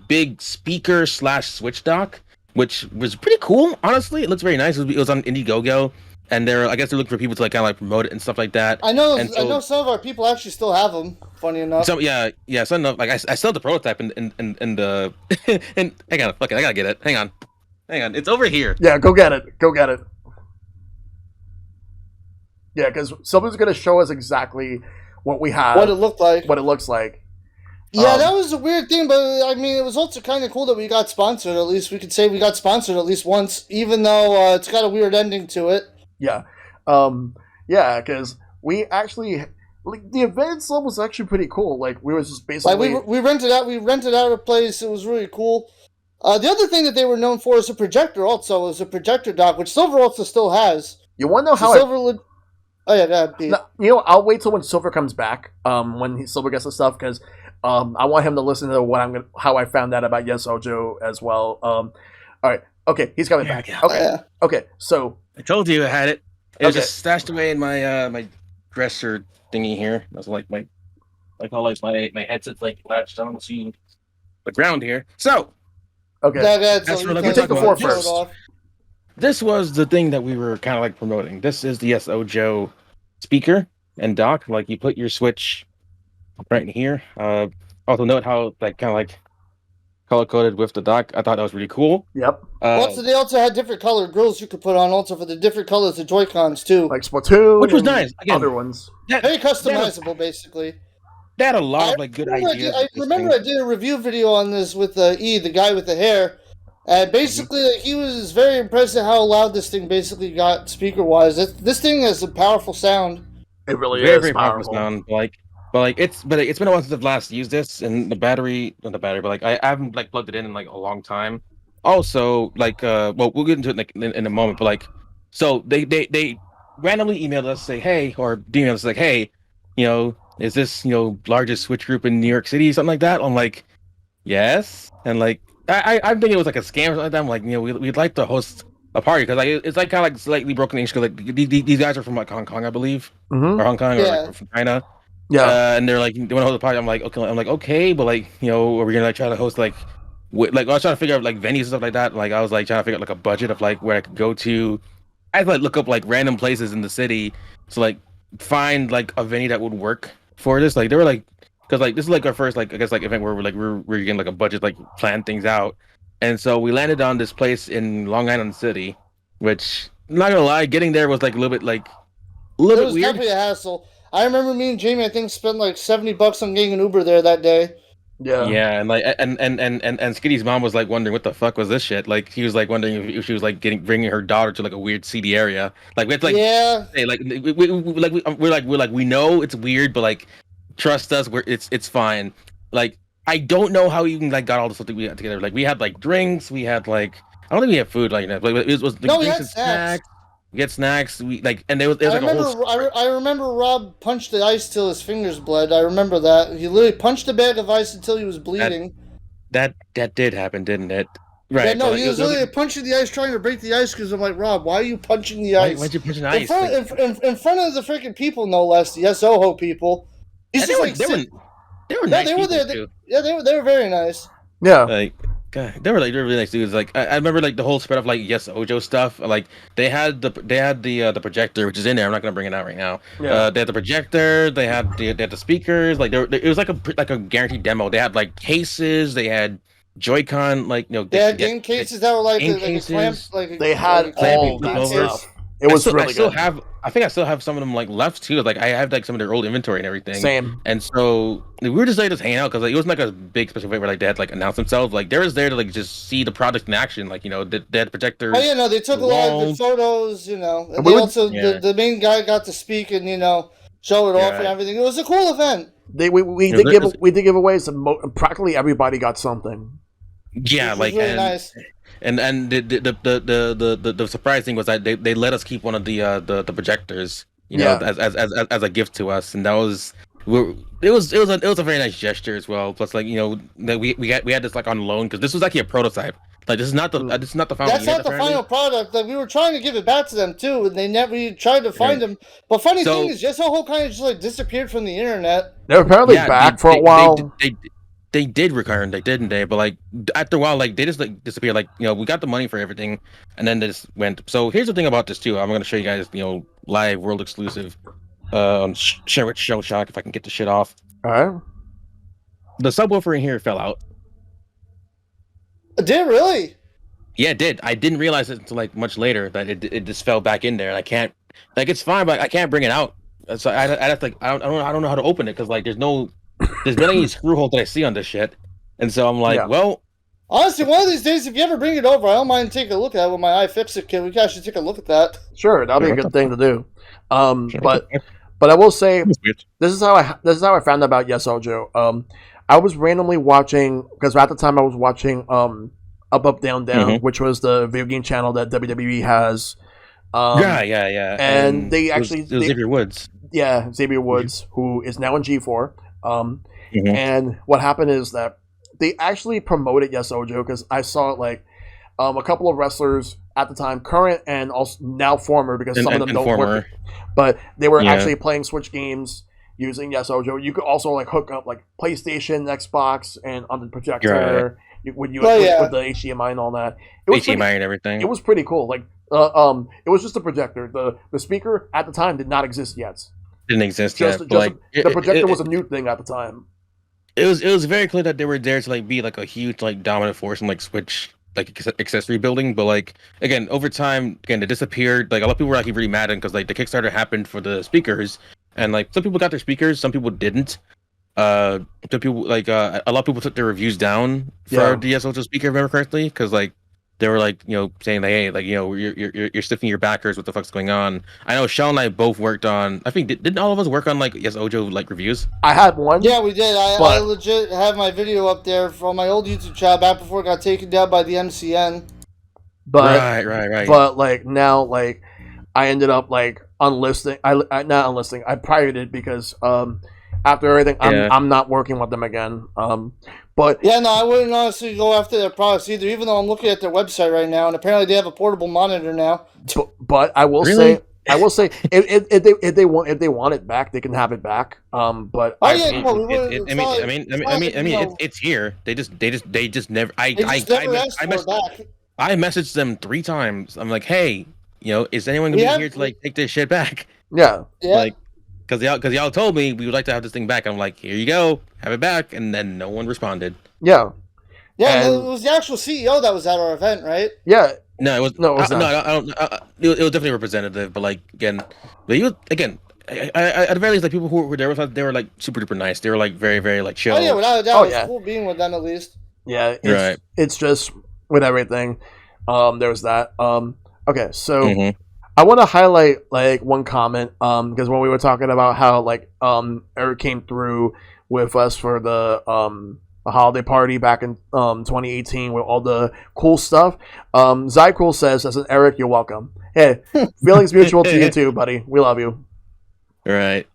big speaker / Switch dock, which was pretty cool. Honestly, it looks very nice. It was on Indiegogo, and I guess they're looking for people to like kind of like promote it and stuff like that. I know some of our people actually still have them. Funny enough. So yeah. So enough. Like I still have the prototype in the and hang on, fuck it, I gotta get it. Hang on, it's over here. Yeah, go get it. Yeah, because someone's going to show us exactly what we have. What it looked like. What it looks like. Yeah, that was a weird thing, but I mean, it was also kind of cool that we got sponsored. At least we could say we got sponsored at least once, even though it's got a weird ending to it. Yeah. Yeah, because we actually... Like, the event itself was actually pretty cool. Like, we were just basically... Like, we rented out a place. It was really cool. The other thing that they were known for is a projector also. It was a projector dock, which Sylver also still has. You want to know how Oh yeah, that. No, I'll wait till when Sylver comes back. When Sylver gets the stuff, because I want him to listen to how I found out about Yes Ojo as well. All right, okay, he's coming back. Okay, so I told you I had it. It was just stashed away in my my dresser thingy here. That's like my my headset's like latched on to the ground here. So okay, that's you take the floor first. This was the thing that we were kind of like promoting. This is the Yes Ojo speaker and dock. Like you put your Switch right in here. Also note how like kind of like color coded with the dock. I thought that was really cool. Yep. Also, they also had different colored grills you could put on also for the different colors of Joy-Cons too. Like Splatoon, which was nice. Again, other ones. Very customizable, basically. They had a lot of like good ideas. I remember I did a review video on this with the guy with the hair. And basically, he was very impressed at how loud this thing basically got speaker-wise. This thing has a powerful sound. It really is very powerful sound. But it's been a while since I've last used this, and not the battery, but like I haven't like plugged it in like a long time. Also, like well, we'll get into it like in a moment, but like, so they randomly emailed us say hey, or emailed us like hey, is this largest Switch group in New York City, something like that? I'm like, yes, and like. I'm thinking it was like a scam or something like that. I'm like, we'd like to host a party because like it's like kind of like slightly broken English because like these guys are from like Hong Kong, I believe, or Hong Kong, or like from China. Yeah, and they're like, they want to host a party. I'm like, okay, but like, are we gonna like try to host like like I was trying to figure out like venues and stuff like that. Like I was like trying to figure out like a budget of like where I could go to. I had to like look up like random places in the city to like find like a venue that would work for this. Like they were like, because like this is like our first like I guess like event where we're getting like a budget like plan things out, and so we landed on this place in Long Island City, which I'm not gonna lie, getting there was like a little bit like a little It bit was weird. definitely a hassle. I remember me and Jamie, I think, spent like $70 on getting an Uber there that day. Yeah, and like and Skitty's mom was like wondering what the fuck was this shit. Like he was like wondering if she was like bringing her daughter to like a weird seedy area. Like we had to like Yeah. say like we're like we know it's weird, but like trust us, it's fine. Like I don't know how we even like got all the stuff that we got together. Like we had like drinks, we had like I don't think we had food like that. Like it was like, No, we drinks had and snacks. We had snacks. We like and there was like I a whole remember Rob punched the ice till his fingers bled. I remember that. He literally punched a bag of ice until he was bleeding. that did happen, didn't it? Right. Yeah, no, but, like, he was literally punching the ice, trying to break the ice. Because I'm like, Rob, why are you punching the ice? Why'd you punch an in ice? front, in front of the freaking people, no less, the Soho people. He's And just they were no, nice they were people, there. too. Yeah, they were very nice. Yeah. Like God, they were really nice dudes. Like I remember like the whole spread of like Yes Ojo stuff. Like they had the projector, which is in there. I'm not gonna bring it out right now. Yeah. They had the projector. They had the speakers. Like it was like a guaranteed demo. They had like cases. They had Joy-Con. Like They had game cases that were like game a clamp. cases. Like They had all that covers. stuff. It was really good. I think I still have some of them like left too. Like I have like some of their old inventory and everything. Same. And so we were just like just hanging out because like it wasn't like a big special event where like they had like announced themselves. Like they was there to like just see the product in action. Like they had projectors. Oh yeah, no, they took a lot of the photos. And they also the main guy got to speak and show it off and everything. It was a cool event. We did give away some. Practically everybody got something. Yeah, like really nice. And the surprise thing was that they let us keep one of the projectors, as a gift to us, and that was it was a very nice gesture as well. Plus, like that we had this like on loan because this was actually a prototype. Like this is not the final. That's not the final product. Like we were trying to give it back to them too, and they never tried to find them. But funny thing is, just whole kind of just like disappeared from the internet. They're apparently back for a while. They did return, didn't they? But like after a while, like they just like disappeared. Like we got the money for everything, and then they just went. So here's the thing about this too. I'm gonna show you guys, live world exclusive, on Shellshock if I can get the shit off. All right. The subwoofer in here fell out. Did it really? Yeah, it did. I didn't realize it until like much later that it just fell back in there, and I can't. Like it's fine, but I can't bring it out. So I have to like I don't know how to open it because like there's been any screw hole that I see on this shit, and so I'm like, well, honestly, one of these days, if you ever bring it over, I don't mind taking a look at it with my iFixit kit. We can actually take a look at that. Sure, that'd be a good thing to do. But I will say this is how I found out about Yes Ojo. I was randomly watching because at the time I was watching Up Up Down Down, which was the video game channel that WWE has. Yeah. And they actually it was Xavier Woods. Yeah, Xavier Woods, who is now in G4. And what happened is that they actually promoted Yes Ojo because I saw like a couple of wrestlers at the time, current and also now former, because some of them don't work, but they were actually playing Switch games using Yes Ojo. You could also like hook up like PlayStation, Xbox, and on the projector with the HDMI and all that. It was HDMI and everything. It was pretty cool. Like it was just a projector. The speaker at the time did not exist yet. Didn't exist yet. The projector was a new thing at the time. It was very clear that they were there to like be like a huge like dominant force in like Switch like accessory building, but like again over time they disappeared. Like a lot of people were like really mad because like the Kickstarter happened for the speakers, and like some people got their speakers, some people didn't. Some people like a lot of people took their reviews down for the Yes Ojo speaker, if I remember correctly, because like they were like saying like, hey, like you're stiffing your backers, what the fuck's going on? I know Shell and I both worked on. I think didn't all of us work on like Yes Ojo like reviews? I had one. Yeah, we did. I legit have my video up there from my old YouTube channel back before it got taken down by the MCN. But right. But like now, like I ended up like unlisting. I not unlisting. I priored it because after everything, I'm not working with them again. But yeah, no, I wouldn't honestly go after their products either. Even though I'm looking at their website right now, and apparently they have a portable monitor now. But I will say, I will say if they want it back, they can have it back. But it's here. They just never. They just never asked for it back. I messaged them 3 times. I'm like, hey, is anyone gonna be here to like take this shit back? Yeah. Like, because y'all told me we would like to have this thing back. I'm like, here you go, have it back, and then no one responded. Yeah. Yeah, it was the actual CEO that was at our event, right? Yeah. No, it was not. It was definitely representative, but like again, at the very least, like people who were there with us, they were like super duper nice. They were like very very like chill. Oh yeah, without a doubt, it's cool being with them at least. Yeah, it's just with everything. There was that. Okay, so I want to highlight like one comment because when we were talking about how like Eric came through with us for the holiday party back in 2018 with all the cool stuff. Zycool says, as an Eric, you're welcome. Hey, feelings mutual to you too, buddy. We love you. Right.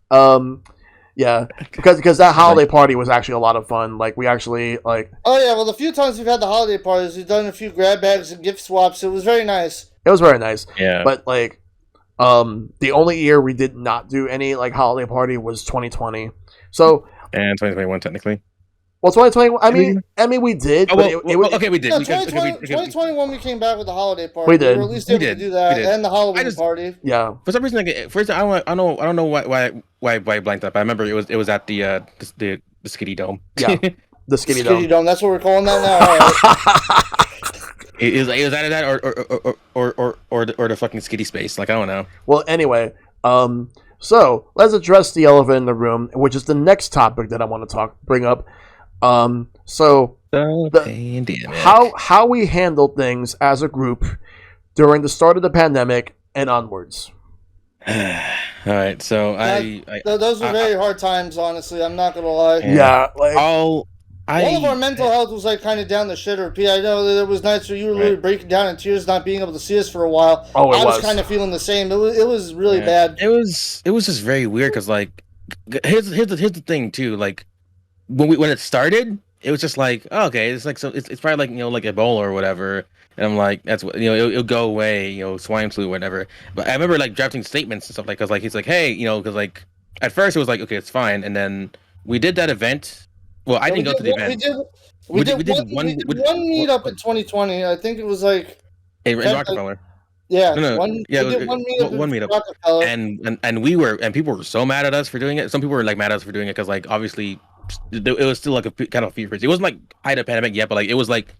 Yeah, because that holiday party was actually a lot of fun. Like we actually like. Oh yeah, well the few times we've had the holiday parties, we've done a few grab bags and gift swaps. It was very nice. It was very nice. Yeah. But like, the only year we did not do any like holiday party was 2020. So. And 2021 technically. Well, 2020. I mean, we did. Oh, okay, we did. Yeah, 2021, we came back with the holiday party. We did. We were at least able to do that, and the Halloween party. Yeah. For some reason, I don't know why I blanked out. But I remember it was at the Skitty Dome. Yeah. The Skitty Dome. That's what we're calling that now. It was either that or the fucking Skitty space. Like I don't know. Well, anyway, so let's address the elephant in the room, which is the next topic that I want to bring up. So how we handled things as a group during the start of the pandemic and onwards. All right, so those were very hard times. Honestly, I'm not gonna lie. Yeah, like all of our mental health was like kind of down the shitter. P, I know that it was nights where you were really breaking down in tears, not being able to see us for a while. Oh, I was kind of feeling the same. It was really bad. It was just very weird because like here's the thing too, like. When it started, it was just like, oh, okay, it's like it's probably like like Ebola or whatever, and I'm like, that's what it'll go away, swine flu or whatever. But I remember like drafting statements and stuff like, cause like he's like, hey, because like at first it was like, okay, it's fine, and then we did that event. Well, I didn't go to the event. We did one meetup in 2020. I think it was like in Rockefeller. Yeah, one meetup, and we were, and people were so mad at us for doing it. Some people were like mad at us for doing it because like obviously. It was still like a kind of fever. It wasn't like height of pandemic yet, but like it was like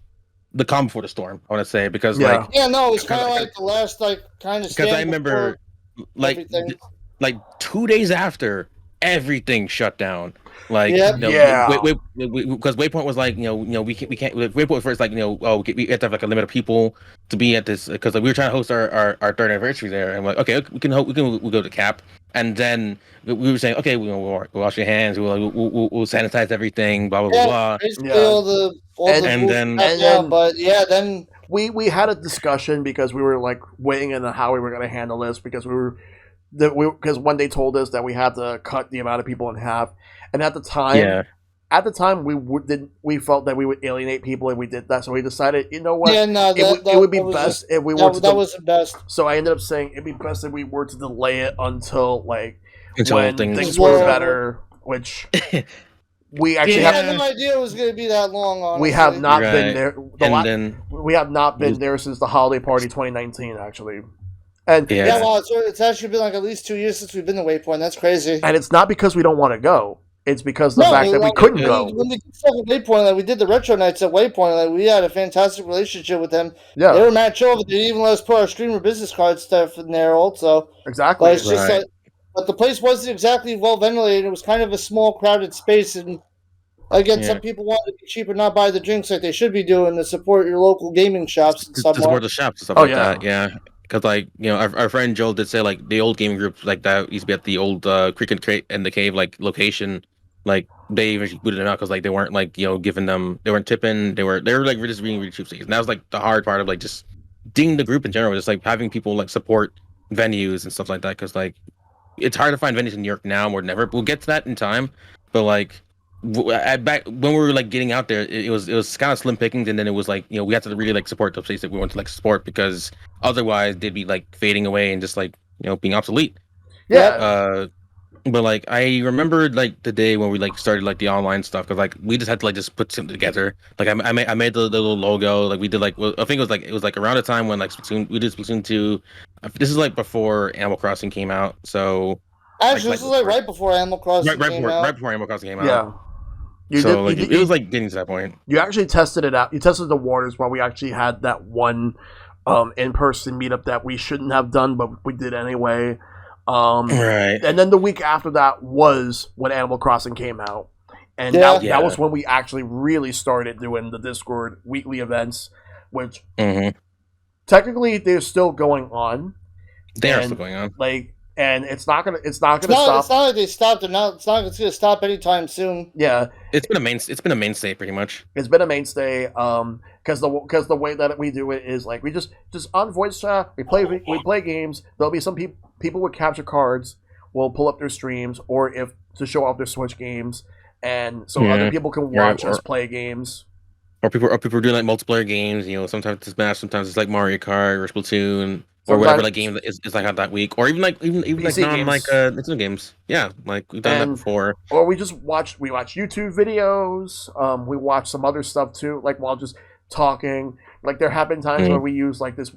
the calm before the storm. I want to say because it was kind of like the last like kind of. Because I remember like 2 days after everything shut down. Like because Waypoint was like we can't Waypoint first like we have to have like a limit of people to be at this because like, we were trying to host our third anniversary there and like okay we'll go to cap and then we were saying okay we'll wash your hands we'll sanitize everything blah blah blah then we had a discussion because we were like weighing in on how we were going to handle this because because when they told us that we had to cut the amount of people in half. And at the time, we felt that we would alienate people if we did that. So we decided, you know what? Yeah, no, it would be best if we were to. That wasn't best. So I ended up saying it'd be best if we were to delay it until when things were better. Which we actually had no idea it was going to be that long. Honestly. We have not been there. We have not been there since the holiday party 2019. Actually. And it's actually been like at least 2 years since we've been to Waypoint. That's crazy. And it's not because we don't want to go. It's because the fact that we couldn't go. When we did stuff at Waypoint, like we did the retro nights at Waypoint, like we had a fantastic relationship with them. Yeah, they were mad chill. They even let us put our streamer business card stuff in there also. Exactly. But it's just like, but the place wasn't exactly well ventilated. It was kind of a small, crowded space, and again, some people wanted to be cheap and not buy the drinks like they should be doing to support your local gaming shops and stuff. To support the shops and stuff that. Yeah. Because like our friend Joel did say like the old gaming group like that used to be at the old Creek and the Cave like location, like they even booted them out because like they weren't like giving them, they weren't tipping, they were like just being really cheap seats. And that was like the hard part of like just ding the group in general, just like having people like support venues and stuff like that because like it's hard to find venues in New York now more than ever. We'll get to that in time, but like back when we were like getting out there, it was kind of slim pickings, and then it was like we had to really like support the place that we want to like support because otherwise they'd be like fading away and just like being obsolete. Yeah. But like I remembered like the day when we like started like the online stuff because like we just had to like just put something together. Like I made the little logo. Like we did like I think it was like around the time when like we did Splatoon 2. This is like before Animal Crossing came out. So Actually, this was like right before Animal Crossing came out. right before Animal Crossing came out. Yeah. So like it was like getting to that point. You actually tested it out. You tested the waters while we actually had that one in-person meetup that we shouldn't have done, but we did anyway. Right. And then the week after that was when Animal Crossing came out. And that was when we actually really started doing the Discord weekly events, which technically they're still going on. They are still going on. And it's not gonna stop. It's not like they stopped. It's not gonna stop anytime soon. Yeah, it's been a mainstay pretty much. It's been a mainstay. Because the way that we do it is like we just on voice chat. We play games. There'll be some people with capture cards will pull up their streams or if to show off their Switch games, and so other people can watch us play games. Or people are doing like multiplayer games. Sometimes it's Smash, sometimes it's like Mario Kart or Splatoon. Or whatever like game is like out that week, or even like non like Nintendo games. Yeah, like we've done that before. Or we watch YouTube videos. We watch some other stuff too, like while just talking. Like there have been times where we use like this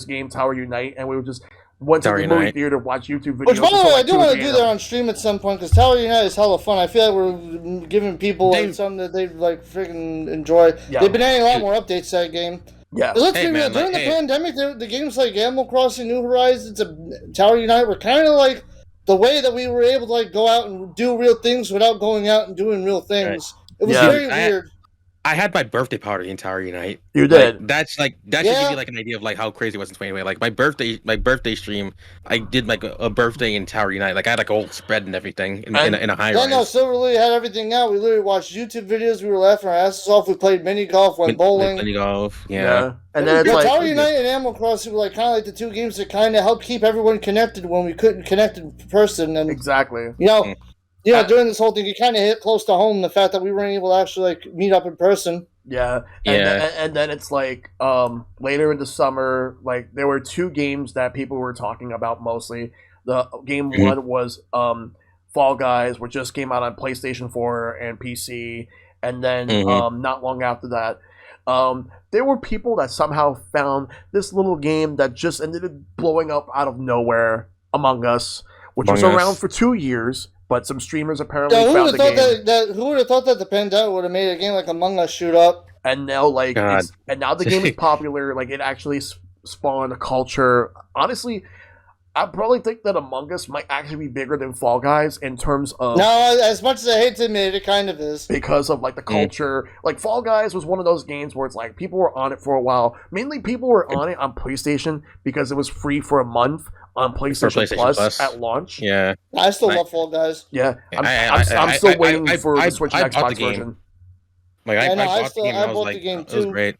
game Tower Unite, and we would just went to the movie theater to watch YouTube videos. Which by the way, I do want to do that on stream at some point because Tower Unite is hella fun. I feel like we're giving people something that they like freaking enjoy. Yeah. They've been adding a lot more updates to that game. Yeah. Let's during the pandemic, the games like Animal Crossing, New Horizons, and Tower Unite were kind of like the way that we were able to like go out and do real things without going out and doing real things. Right. It was very weird. I had my birthday party in Tower Unite. You did. That should give you like an idea of like how crazy it was in 2020. Like my birthday stream, I did like a birthday in Tower Unite. Like I had like a whole spread and everything in a high rise. No, Sylver literally had everything out. We literally watched YouTube videos. We were laughing our asses off. We played mini golf, went bowling. Mini golf, yeah. And then it's like Tower Unite and Animal Crossing were like kind of like the two games that kind of helped keep everyone connected when we couldn't connect in person. And exactly, during this whole thing, it kind of hit close to home the fact that we weren't able to actually like meet up in person. Yeah, and then it's like later in the summer, like there were two games that people were talking about mostly. The game one was Fall Guys, which just came out on PlayStation 4 and PC, and then not long after that, there were people that somehow found this little game that just ended up blowing up out of nowhere, Among Us, which was around for 2 years. But some streamers apparently found the game. Who would have thought that the pandemic would have made a game like Among Us shoot up? And now, now the game is popular. Like it actually spawned a culture. Honestly, I probably think that Among Us might actually be bigger than Fall Guys in terms of. No, as much as I hate to admit it, kind of is because of like the culture. Like Fall Guys was one of those games where it's like people were on it for a while. Mainly, people were on it on PlayStation because it was free for a month. On PlayStation Plus at launch. Yeah. I still love Fall Guys. Yeah. I'm still waiting for the Switch and Xbox version. Like I bought the game too. It was great.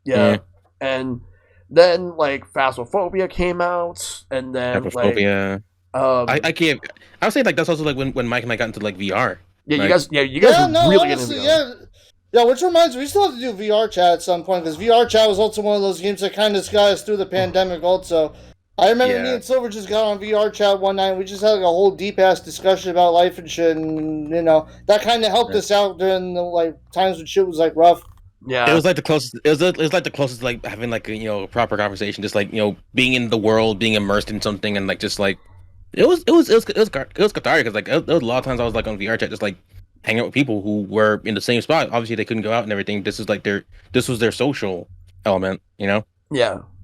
Yeah. And then like Phasmophobia came out and then Phasmophobia. I can't I would say like that's also like when Mike and I got into like VR. Yeah, like, you guys really honestly, yeah, which reminds me, we still have to do VR chat at some point because VR chat was also one of those games that kind of got us through the pandemic also. I remember me and Sylver just got on VR chat one night. We just had like a whole deep ass discussion about life and shit, and that kind of helped us out during the like times when shit was like rough. Yeah, it was like the closest. It was like the closest to like having like a proper conversation, just like being in the world, being immersed in something, and like just like it was cathartic because like there was a lot of times I was like on VR chat just like hanging out with people who were in the same spot. Obviously they couldn't go out and everything. This was their social element, Yeah.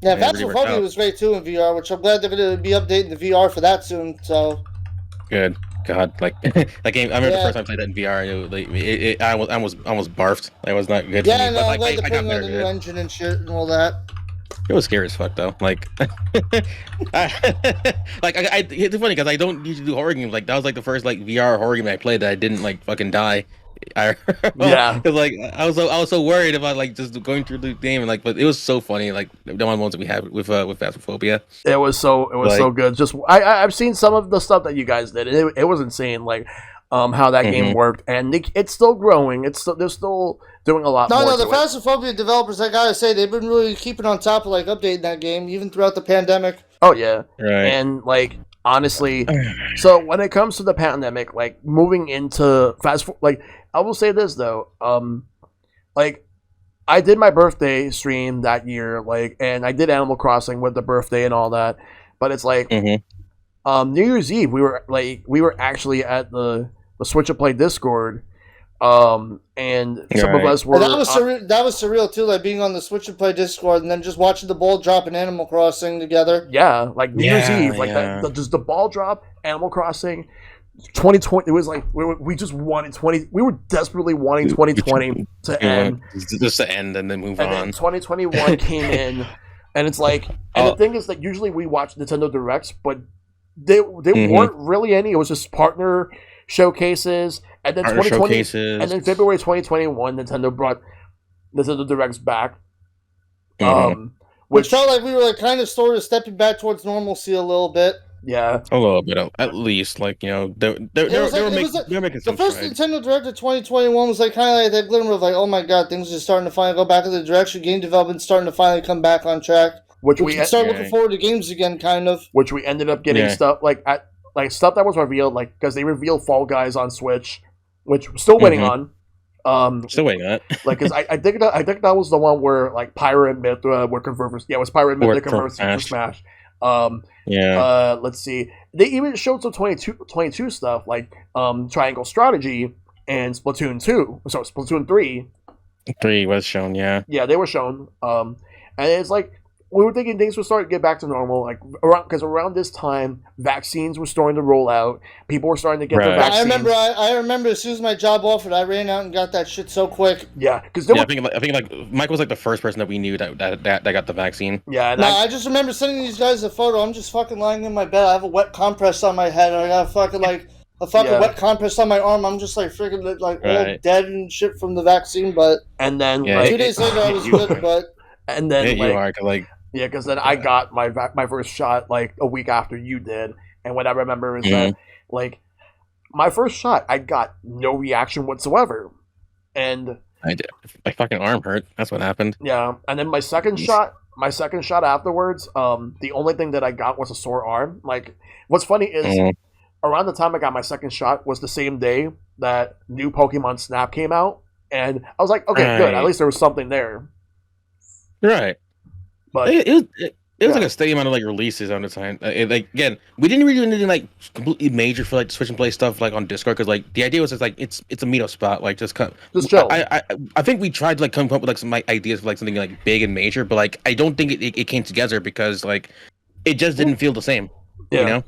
Yeah, Phasmophobia was great too in VR, which I'm glad they're going to be updating the VR for that soon. So good, God, like that game. I remember the first time I played that in VR. I almost barfed. That was not good. Yeah, for me, no, but, I'm glad they're putting on the new engine and shit and all that. It was scary as fuck though. Like, it's funny because I don't usually do horror games. Like that was like the first like VR horror game I played that I didn't like fucking die. Because like I was so worried about like just going through the game and like, but it was so funny. Like the one moments that we had with Phasmophobia. It was so good. Just I've seen some of the stuff that you guys did. It was insane. Like how that game worked, and it's still growing. They're still doing a lot. No, the Phasmophobia developers, I gotta say, they've been really keeping on top of like updating that game even throughout the pandemic. Oh yeah, Right. and like honestly, so when it comes to the pandemic, like moving into like I will say this though, like I did my birthday stream that year, like, and I did Animal Crossing with the birthday and all that, but it's like, New Year's Eve, we were actually at the Switch Play Discord, and some of us were. That was surreal too, like being on the Switch and Play Discord and then just watching the ball drop in Animal Crossing together. Yeah, like New Year's Eve, like that, just the ball drop, Animal Crossing, 2020. It was like we just wanted 20. We were desperately wanting 2020 to end, just to end and then move and on. then 2021 came in, and it's like, and the thing is that usually we watch Nintendo Directs, but they weren't really any. It was just partner showcases, and then 2020, and then February 2021, Nintendo brought Nintendo Directs back, which felt like we were like kind of sort of stepping back towards normalcy a little bit. Yeah, a little bit, at least. Like, you know, they were making some the first strides. Nintendo Direct of 2021 was like kind of like that glimmer of like, oh my god, things are starting to finally go back in the direction. Game development's starting to finally come back on track. Which we can start looking forward to games again, kind of. Which we ended up getting stuff like stuff that was revealed, like because they revealed Fall Guys on Switch, which we're still waiting on. Still waiting on it. Like, cause I think that was the one where like Pyra and Myth were confirmed for. Yeah, it was Pyra and Myth that confirmed for Smash. Let's see. They even showed some 22 stuff like Triangle Strategy and Splatoon 2. So Splatoon 3. 3 was shown, yeah. Yeah, they were shown. And it's like we were thinking things would start to get back to normal, like around this time, vaccines were starting to roll out. People were starting to get their vaccines. I remember as soon as my job offered, I ran out and got that shit so quick. Yeah, because I think like Mike was like the first person that we knew that got the vaccine. Yeah, and I just remember sending these guys a photo. I'm just fucking lying in my bed. I have a wet compress on my head, and I got a fucking wet compress on my arm. I'm just like freaking like all dead and shit from the vaccine. But and then 2 days later, I was good. But and then you are like. Yeah, because then I got my first shot like a week after you did, and what I remember is that like my first shot, I got no reaction whatsoever, and I did. My fucking arm hurt. That's what happened. Yeah, and then my second shot afterwards, the only thing that I got was a sore arm. Like, what's funny is around the time I got my second shot was the same day that new Pokemon Snap came out, and I was like, okay, good. At least there was something there. Right. But it was like a steady amount of like releases on the time. Like again, we didn't really do anything like completely major for like Switch and Play stuff like on Discord because like the idea was just like it's a meetup spot, like just chill. I think we tried to like come up with like some ideas for like something like big and major, but like I don't think it came together because like it just didn't feel the same. Yeah. You know.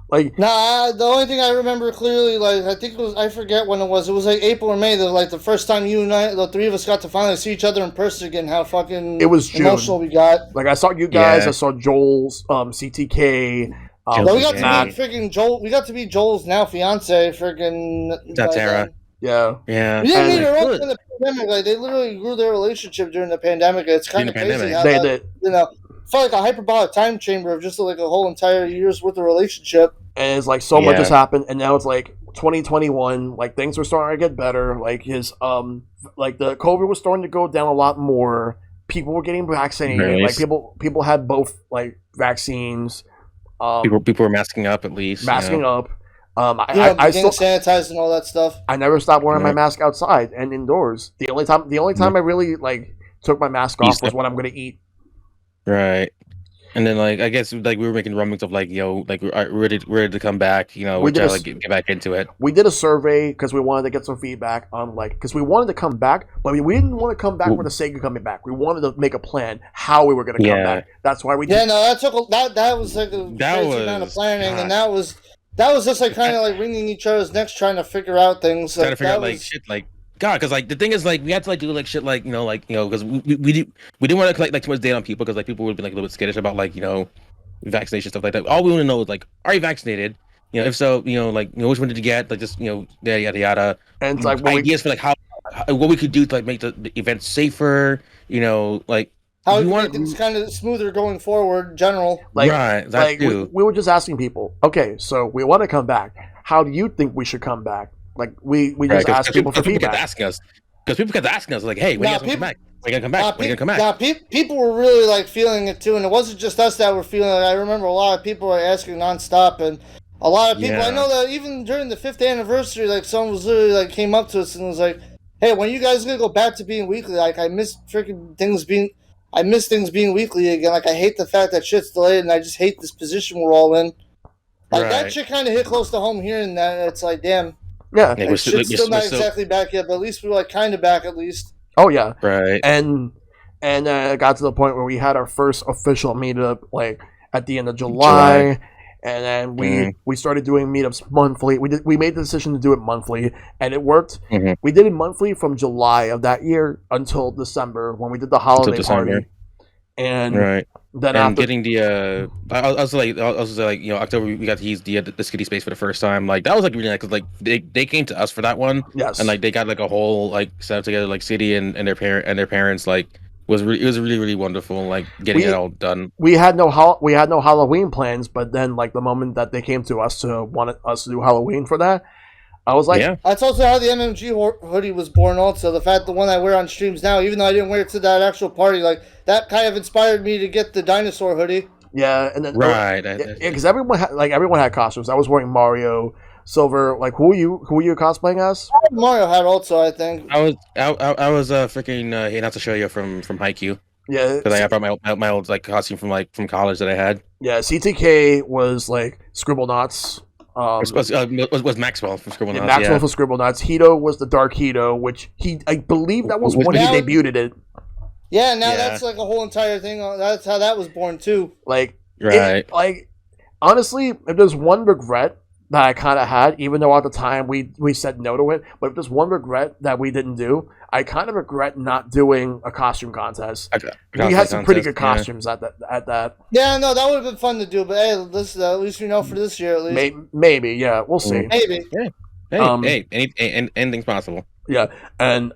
Like the only thing I remember clearly, like I think it was, I forget when it was like April or May, like the first time you and I, the three of us got to finally see each other in person again. How fucking it was emotional we got. Like I saw you guys, I saw Joel's, CTK. We got to meet freaking Joel. We got to meet Joel's now fiance, freaking Tara. Yeah. We didn't meet her up in the pandemic. Like they literally grew their relationship during the pandemic. It's kind of crazy how they did. You know, felt like a hyperbolic time chamber of just like a whole entire year's worth of relationship. And it's like so much has happened, and now it's like 2021. Like things were starting to get better. Like his like the COVID was starting to go down a lot more. People were getting vaccinated. Like people had both like vaccines. People were masking up at least. Masking up. I still sanitized and all that stuff. I never stopped wearing my mask outside and indoors. The only time I really like took my mask off was when I'm gonna eat. Right. And then, like, I guess, like, we were making rumblings of, like, like, we're ready to come back, you know, we're trying to, like, get back into it. We did a survey because we wanted to get some feedback on, like, because we wanted to come back, but we didn't want to come back for the sake of coming back. We wanted to make a plan how we were going to come back. That's why we did. Yeah, no, that was, like, a crazy amount of planning, and that was just, like, kind of, like, wringing each other's necks trying to figure out things. Trying to figure out, like, shit, like, God, because like the thing is, like we had to like do like shit, like because we didn't want to collect like too much data on people because like people would be like a little bit skittish about like vaccination stuff like that. All we want to know is like, are you vaccinated? If so, which one did you get? Like just yada yada yada. And it's like ideas for like how what we could do to like make the event safer. Like how we want things kind of smoother going forward. In general, like right? Like we were just asking people. Okay, so we want to come back. How do you think we should come back? Like we just ask people for feedback. Because people kept asking us, like, "Hey, when you guys come back?" We're gonna come back. We're gonna come back. Yeah, people were really like feeling it too, and it wasn't just us that were feeling it. I remember a lot of people were asking nonstop, and a lot of people. Yeah. I know that even during the 5th anniversary, like someone was literally like came up to us and was like, "Hey, when you guys gonna go back to being weekly? Like, I miss things being weekly again. Like, I hate the fact that shit's delayed, and I just hate this position we're all in. Like, that shit kind of hit close to home here, and that it's like, damn, Yeah. Like, shit's still not exactly back yet, but at least we're like kind of back at least. Oh yeah. Right. And it got to the point where we had our first official meetup like at the end of July. And then we started doing meetups monthly. We made the decision to do it monthly, and it worked. Mhm. We did it monthly from July of that year until December when we did the holiday party. And then after getting the I was like October we got to use the Skitty space for the first time. Like that was like really nice because like they came to us for that one. Yes. And like they got like a whole like set up together like City and their parents like it was really wonderful like getting it all done. We had no Halloween plans, but then like the moment that they came to us to want us to do Halloween for that, I was like, yeah. That's also how the MMG hoodie was born. Also, the one I wear on streams now, even though I didn't wear it to that actual party, like that kind of inspired me to get the dinosaur hoodie. Yeah, and then right, because everyone had costumes. I was wearing Mario, Sylver. Like who are you cosplaying as? Mario had also, I think. I was freaking Hinata Shoyo from Haikyuu. Yeah, because I brought my old like costume from college that I had. Yeah, CTK was like Scribblenauts. Was Maxwell from Scribblenauts? Yeah, Maxwell from Scribblenauts. Hito was the Dark Hito, which I believe that was when he debuted it. Yeah, now that's like a whole entire thing. That's how that was born too. Like, honestly, if there's one regret that I kind of had, even though at the time we said no to it, but if there's one regret that we didn't do, I kind of regret not doing a costume contest. We had some pretty good costumes at that. Yeah, no, that would have been fun to do, but hey, at least we know for this year at least. Maybe, yeah, we'll see. Maybe. Yeah. Hey, anything's possible. Yeah, and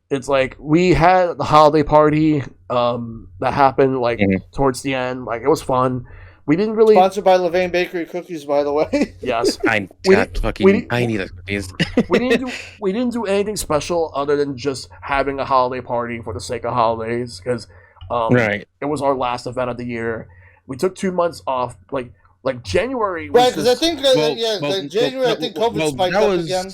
it's like we had the holiday party that happened like towards the end. Like it was fun. We didn't really sponsored by Levain Bakery cookies, by the way. Yes, I need those cookies. we didn't do anything special other than just having a holiday party for the sake of holidays because it was our last event of the year. We took 2 months off, like January. Right, because I think January I think COVID spiked up again.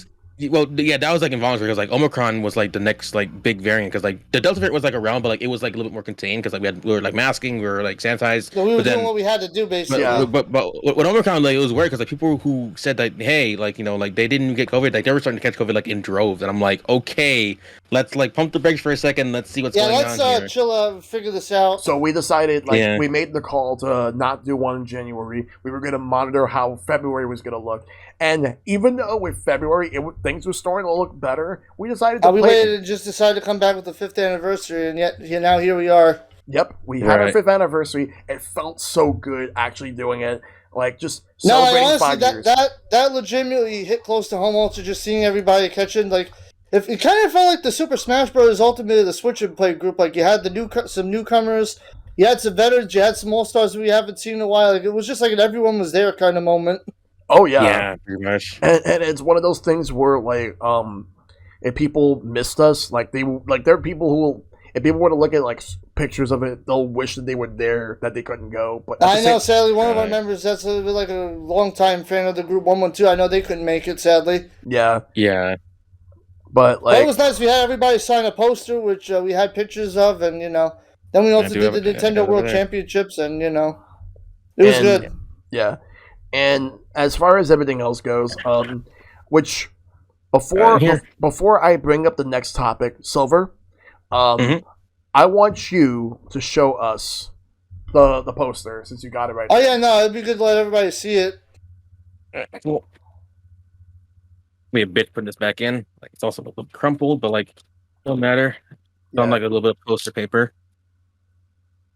Well, yeah, that was like involuntary because like Omicron was like the next like big variant because like the Delta variant was like around, but like it was like a little bit more contained because like we were like masking, we were like sanitized. So we were doing what we had to do basically. But with Omicron, like it was weird because like people who said that hey, like like they didn't get COVID, like they were starting to catch COVID like in droves, and I'm like, okay, let's like pump the brakes for a second, let's see what's going on here. Yeah, let's chill out, figure this out. So we decided we made the call to not do one in January. We were going to monitor how February was going to look. And even though with February things were starting to look better, we decided to we waited and just decided to come back with the 5th anniversary, and yet now here we are. Yep, we had our 5th anniversary. It felt so good actually doing it, like just celebrating 5 years. That legitimately hit close to home. Also, just seeing everybody catching if it kind of felt like the Super Smash Bros. Ultimate, the Switch Play group. Like you had some newcomers, you had some veterans, you had some all stars we haven't seen in a while. Like it was just like an everyone was there kind of moment. Oh yeah, yeah, pretty much. And it's one of those things where like if people missed us, like there are people who will, if people were to look at like pictures of it, they'll wish that they were there, that they couldn't go. But I know, sadly, one of our members that's like a longtime fan of the group 112. I know they couldn't make it, sadly. Yeah. But it was nice. We had everybody sign a poster, which we had pictures of, and then we also did the Nintendo World Championships, and it was good. Yeah. And as far as everything else goes, which before I bring up the next topic, Sylver, I want you to show us the poster since you got it right. Oh yeah, no, it'd be good to let everybody see it. Cool. We a bit putting this back in. Like it's also a little crumpled, but like don't matter. It's on like a little bit of poster paper.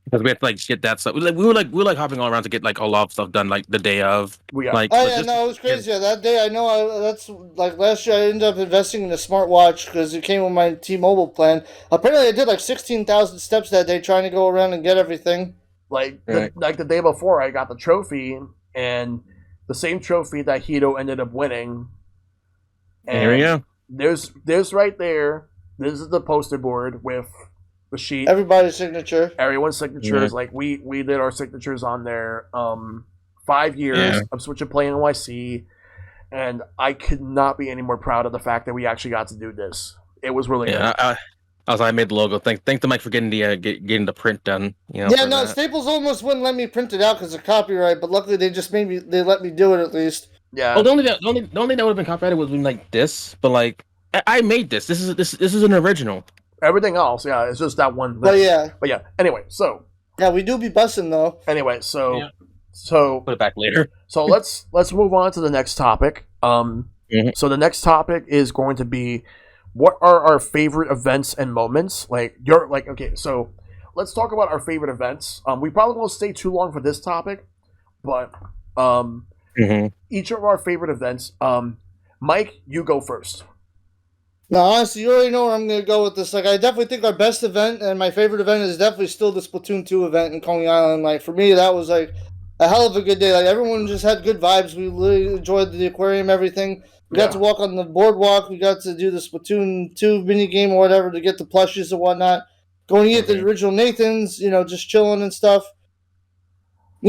Because we have to like get that stuff. We were hopping all around to get like a lot of stuff done like the day of. It was crazy. Yeah, that day I know that's like last year I ended up investing in a smartwatch because it came with my T-Mobile plan. Apparently I did like 16,000 steps that day trying to go around and get everything. Like the day before I got the trophy, and the same trophy that Hito ended up winning. And there we go. There's right there This is the poster board with the sheet. Everybody's signature. Everyone's signatures. Like we did our signatures on there. 5 years of Switch Play NYC, and I could not be any more proud of the fact that we actually got to do this. It was really good. I made the logo. Thanks to Mike for getting the print done. Yeah, no, that. Staples almost wouldn't let me print it out because of copyright, but luckily they let me do it at least. Yeah. Well, the only thing that would have been copyrighted was like this, but like I made this. This is an original. Everything else, yeah, it's just that one thing. But yeah. Anyway, so. Yeah, we do be bussing though. Anyway, so put it back later. So let's move on to the next topic. So the next topic is going to be, what are our favorite events and moments? Okay, so let's talk about our favorite events. We probably won't stay too long for this topic, but each of our favorite events. Mike, you go first. No, honestly, you already know where I'm going to go with this. Like, I definitely think our best event and my favorite event is definitely still the Splatoon 2 event in Coney Island. Like, for me, that was like a hell of a good day. Like, everyone just had good vibes. We really enjoyed the aquarium, everything. We got to walk on the boardwalk. We got to do the Splatoon 2 mini game or whatever to get the plushies and whatnot. Going to eat the original Nathan's, just chilling and stuff.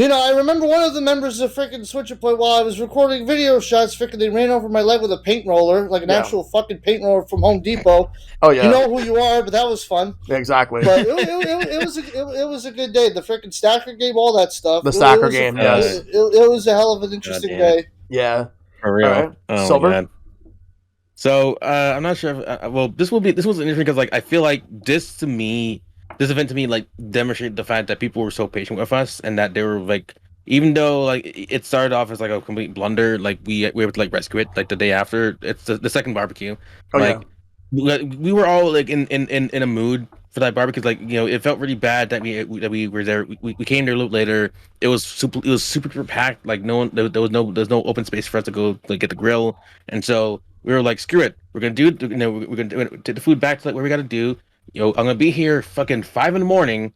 I remember one of the members of freaking Switch Play, while I was recording video shots, freaking they ran over my leg with a paint roller, like an actual fucking paint roller from Home Depot. Oh yeah. You know who you are, but that was fun. Yeah, exactly. But it was a good day. The freaking stacker game, all that stuff. The stacker game, yes. It was a hell of an interesting day. Yeah. For real. Right. Sylver? So I'm not sure. This was interesting because like I feel like this event to me like demonstrated the fact that people were so patient with us and that they were like, even though like it started off as like a complete blunder, like we were able to like rescue it like the day after. It's the second barbecue. We were all like in a mood for that barbecue. Like it felt really bad that we were there. We came there a little later. It was super packed. Like there was no open space for us to go like get the grill, and so we were like, screw it. We're gonna do we're gonna take the food back to like where we gotta do. I'm gonna be here fucking 5 a.m.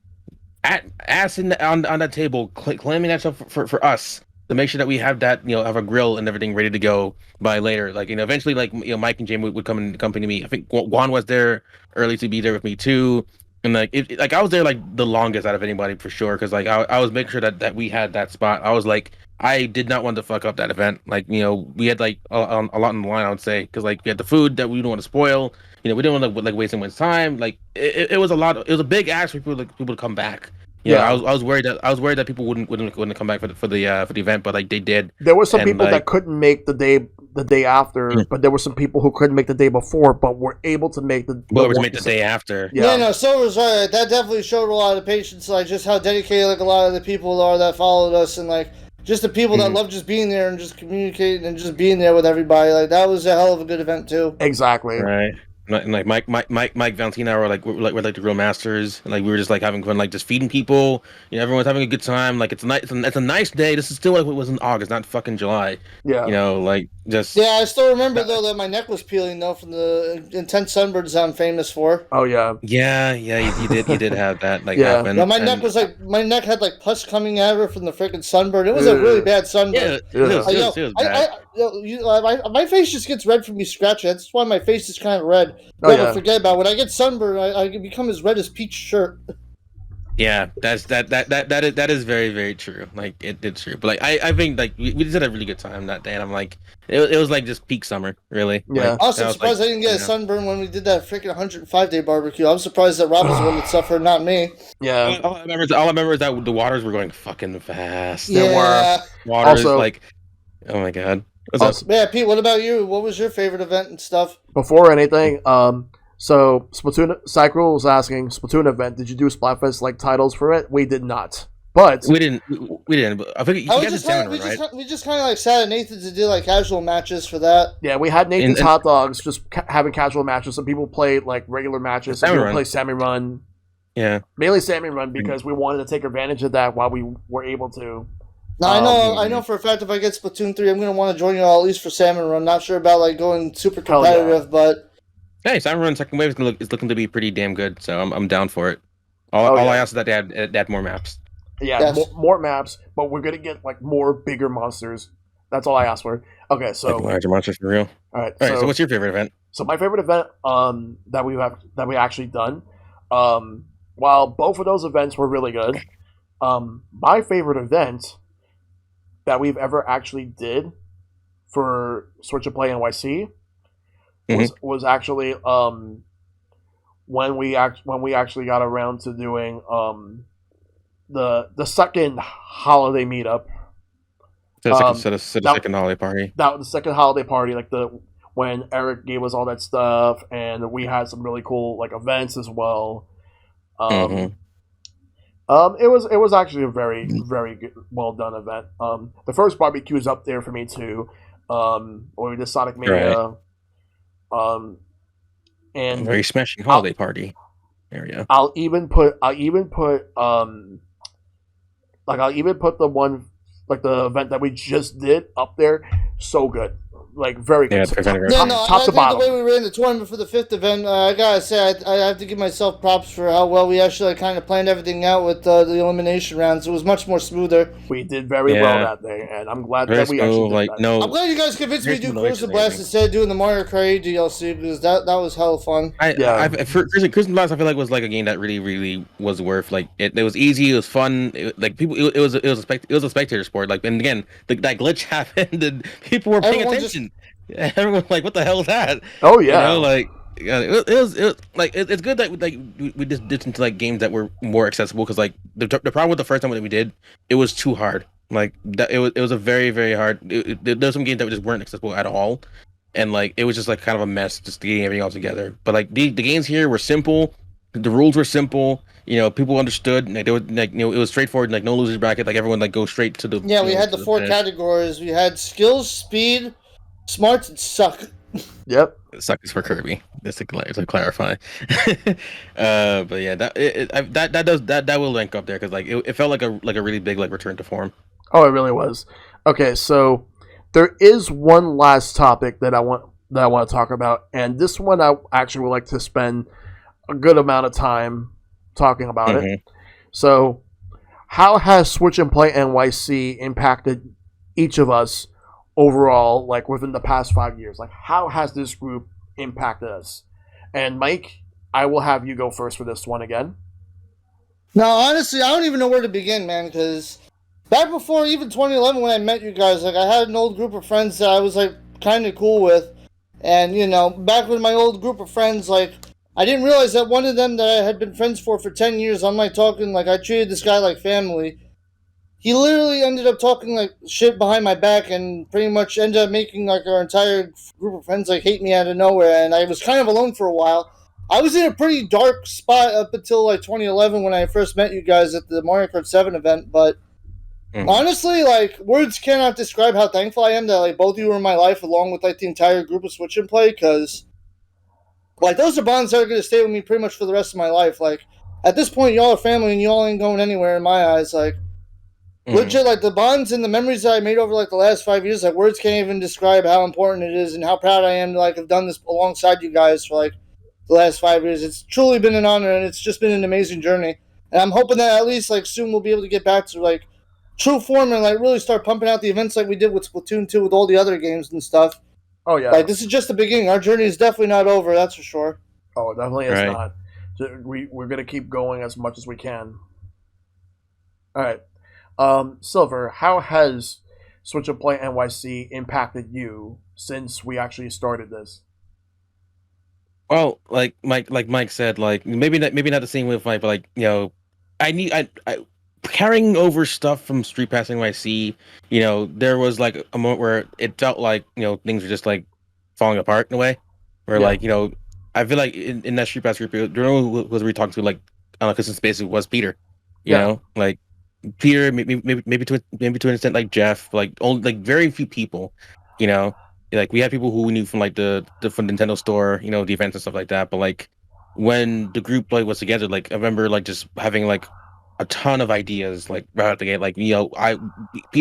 ass on that table, claiming that stuff for us to make sure that we have that have a grill and everything ready to go by later. Like eventually like Mike and Jamie would come and accompany me. I think Juan was there early to be there with me too, and like like I was there like the longest out of anybody for sure because like I was making sure that we had that spot. I was like, I did not want to fuck up that event. Like we had like a lot on the line, I would say, because like we had the food that we didn't want to spoil. We didn't want to like waste anyone's time. Like it was a lot. It was a big ask for people to come back. I was worried that people wouldn't come back for the event, but like they did. There were some people that couldn't make the day after, but there were some people who couldn't make the day before, but were able to make the day after. Yeah, no, Sylver's right. That definitely showed a lot of patience, like just how dedicated like a lot of the people are that followed us, and like just the people that love just being there and just communicating and just being there with everybody. Like that was a hell of a good event too. Exactly. Right. And like Mike Valentina were like we're like the grill masters. And, like we were just like having fun, like just feeding people. Everyone's having a good time. Like it's a nice day. This is still like what was in August, not fucking July. Yeah. Like just. Yeah, I still remember though that my neck was peeling though from the intense sunburns I'm famous for. Oh yeah. Yeah, you did have that happen. No, my neck had like pus coming out of it from the freaking sunburn. It was a really bad sunburn. My face just gets red from me scratching. That's why my face is kind of red. Never forget about it. When I get sunburned, I can become as red as peach shirt. Yeah, that is very, very true. Like it's true, but like I think like we just had a really good time that day, and I'm like it was like just peak summer, really. Yeah. Also, I'm surprised I didn't get a sunburn when we did that freaking 105-day barbecue. I'm surprised that Rob was the one that suffered, not me. Yeah. All I remember is that the waters were going fucking fast. Yeah. There were waters also, like, oh my god. Yeah, Pete, what about you? What was your favorite event and stuff? Before anything, so Splatoon Cycle was asking, Splatoon event, did you do Splatfest like titles for it? We did not. But we didn't. But I think you guys just right? We just kind of like sat at Nathan's to do like casual matches for that. Yeah, we had Nathan's Hot Dogs just having casual matches. Some people played like regular matches. Some people played Sammy Run. Yeah, mainly Sammy Run because we wanted to take advantage of that while we were able to. Now, I know for a fact if I get Splatoon 3, I'm going to want to join you all at least for Salmon Run. Not sure about like going super competitive, but... Hey, Salmon Run Second Wave is looking to be pretty damn good, so I'm down for it. All I ask is that they add more maps. Yeah, yes. more maps, but we're going to get like more bigger monsters. That's all I asked for. Okay, so... Like larger monsters for real? All right, so what's your favorite event? So my favorite event that we actually done, while both of those events were really good, my favorite event that we've ever actually did for Switch Play NYC was actually when we actually got around to doing the second holiday meetup. The second holiday party. That was the second holiday party, like when Eric gave us all that stuff, and we had some really cool like events as well. It was actually a very very good, well done event. The first barbecue is up there for me too. Or we did Sonic Mania. Right. And very smashing holiday party area. I'll even put the one like the event that we just did up there. So good. Like very good. Top to bottom. The way we ran the tournament for the 5th event, I gotta say, I have to give myself props for how well we actually kind of planned everything out with the elimination rounds. It was much more smoother. We did very well that day, and I'm glad that we actually did that. I'm glad you guys convinced me to do Cruise and Blast instead of doing the Mario Kart DLC, because that was hella fun. Cruise and Blast, I feel like was like a game that really, really was worth. Like it was easy, it was fun. It was a spectator sport. Like, and again, that glitch happened, and people were paying attention. Everyone was like, "What the hell is that?" Oh yeah, it was like it's good that we just did into like games that were more accessible, because like the problem with the first time that we did, it was too hard. Like that, it was a very very hard. There's some games that just weren't accessible at all, and like it was just like kind of a mess just getting everything all together. But like the games here were simple, the rules were simple. People understood. Like, it was straightforward. Like no losers bracket. Like everyone like go straight to the. Yeah, we had the 4 categories. We had skills, speed, smarts, and suck. Yep. Suck is for Kirby. Just to clarify. But yeah, that will rank up there, because like it felt like a really big like return to form. Oh, it really was. Okay, so there is one last topic that I want to talk about, and this one I actually would like to spend a good amount of time talking about it. So, how has Switch and Play NYC impacted each of us overall, like within the past 5 years? Like, how has this group impacted us? And Mike, I will have you go first for this one again. No, honestly, I don't even know where to begin, man, because back before even 2011 when I met you guys, like I had an old group of friends that I was like kind of cool with, and back with my old group of friends, like I didn't realize that one of them that I had been friends for 10 years, I'm like talking like I treated this guy like family. He literally ended up talking like shit behind my back, and pretty much ended up making like our entire group of friends like hate me out of nowhere, and I was kind of alone for a while. I was in a pretty dark spot up until like 2011 when I first met you guys at the Mario Kart 7 event, but honestly, like words cannot describe how thankful I am that like both of you were in my life, along with like the entire group of Switch and Play, because like those are bonds that are going to stay with me pretty much for the rest of my life. Like at this point, y'all are family and y'all ain't going anywhere in my eyes. Like legit, like the bonds and the memories that I made over like the last 5 years, like words can't even describe how important it is and how proud I am to like have done this alongside you guys for like the last 5 years. It's truly been an honor, and it's just been an amazing journey. And I'm hoping that at least like soon we'll be able to get back to like true form and like really start pumping out the events like we did with Splatoon 2 with all the other games and stuff. Oh yeah, like this is just the beginning. Our journey is definitely not over, that's for sure. Oh, it definitely is not. We're gonna keep going as much as we can. All right, Sylver, how has Switch and Play NYC impacted you since we actually started this? Well, like Mike said, like maybe not the same with Mike, but like I carrying over stuff from Street Pass NYC. There was like a moment where it felt like things were just like falling apart in a way, where like I feel like in that Street Pass group, who was we talking to like on a consistent basis was Peter. You know, like Peter, maybe to an extent like Jeff, like only like very few people. Like we had people who we knew from like the from Nintendo store, the events and stuff like that. But like when the group like was together, like I remember like just having like a ton of ideas like right out the gate. Like Pete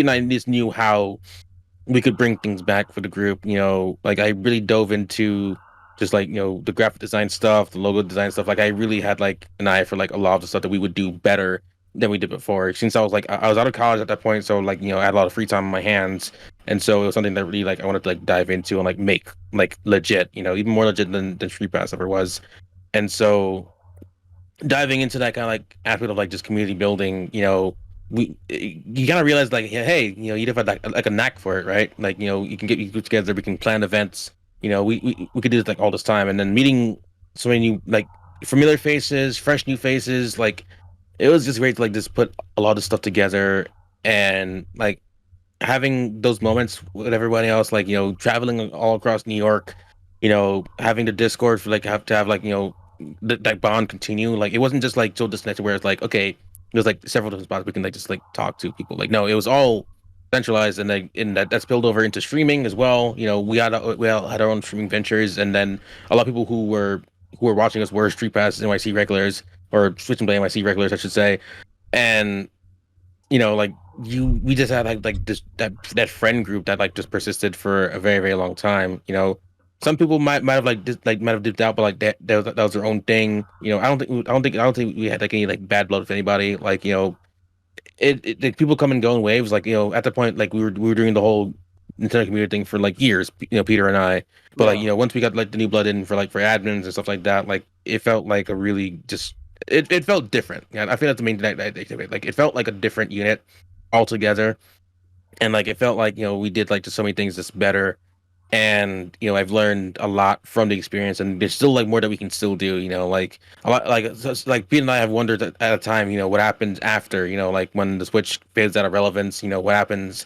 and I just knew how we could bring things back for the group. Like I really dove into just like the graphic design stuff, the logo design stuff. Like I really had like an eye for like a lot of the stuff that we would do better than we did before. Since I was out of college at that point, so like I had a lot of free time on my hands. And so it was something that really like I wanted to like dive into and like make like legit, even more legit than Street Pass ever was. And so diving into that kind of like aspect of like just community building, you kind of realize like, hey, you have like a knack for it, right? Like, you can get people together, we can plan events, we could do this like all this time, and then meeting so many new like familiar faces, fresh new faces, like it was just great to like just put a lot of stuff together and like having those moments with everybody else, like traveling all across New York, having the Discord for like have to have like that bond continue. Like it wasn't just like so disconnected where it's like okay, there's like several different spots we can like just like talk to people. Like no, it was all centralized, and like in that spilled over into streaming as well. We all had our own streaming ventures, and then a lot of people who were watching us were Street Pass NYC regulars or Switch Play NYC regulars, I should say, and like we just had like this that friend group that like just persisted for a very very long time. Some people might have like might have dipped out, but like that was their own thing. I don't think we had like any like bad blood with anybody. Like it like, people come and go in waves. Like at the point like we were doing the whole Nintendo community thing for like years. Peter and I. But like once we got like the new blood in for admins and stuff like that, like it felt like a really just it felt different. And I feel that's the main thing like it felt like a different unit altogether, and like it felt like we did like just so many things just better, and I've learned a lot from the experience, and there's still like more that we can still do. Like a lot like Pete and I have wondered at a time what happens after like when the Switch fades out of relevance. What happens.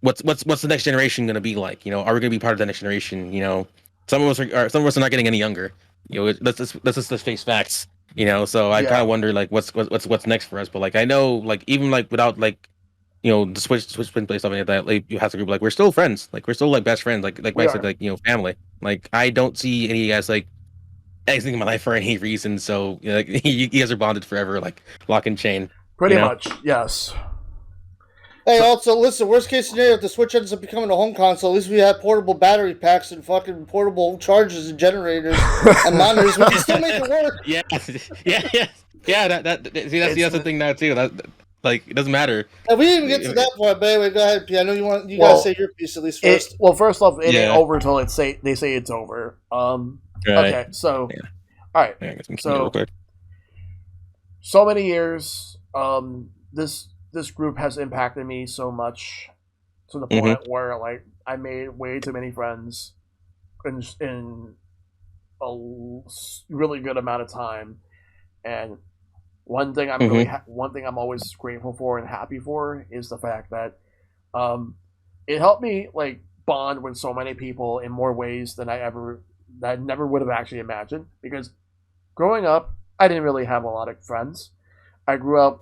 What's the next generation going to be like? Are we going to be part of the next generation? Some of us are not getting any younger. Let's just face facts. So I kind of wonder like what's next for us. But like I know like even like without like the Switch play stuff like that, like you have to group like we're still friends. Like we're still like best friends. Like Mike said, like family. Like I don't see any of you guys like exiting my life for any reason. So like you guys are bonded forever, like lock and chain. Pretty much, yes. Hey, also, listen, worst case scenario, if the Switch ends up becoming a home console, at least we have portable battery packs and fucking portable chargers and generators and monitors. We can still make it work. Yeah. That's the thing now too. That like it doesn't matter. And we didn't even get to that point, but anyway, go ahead, P. I know you gotta say your piece at least first. First off, it ain't over until they say it's over. Okay, so all right, so many years. This group has impacted me so much to the point where like I made way too many friends in a really good amount of time, and one thing I'm always grateful for and happy for is the fact that it helped me like bond with so many people in more ways than I never would have actually imagined, because growing up I didn't really have a lot of friends. I grew up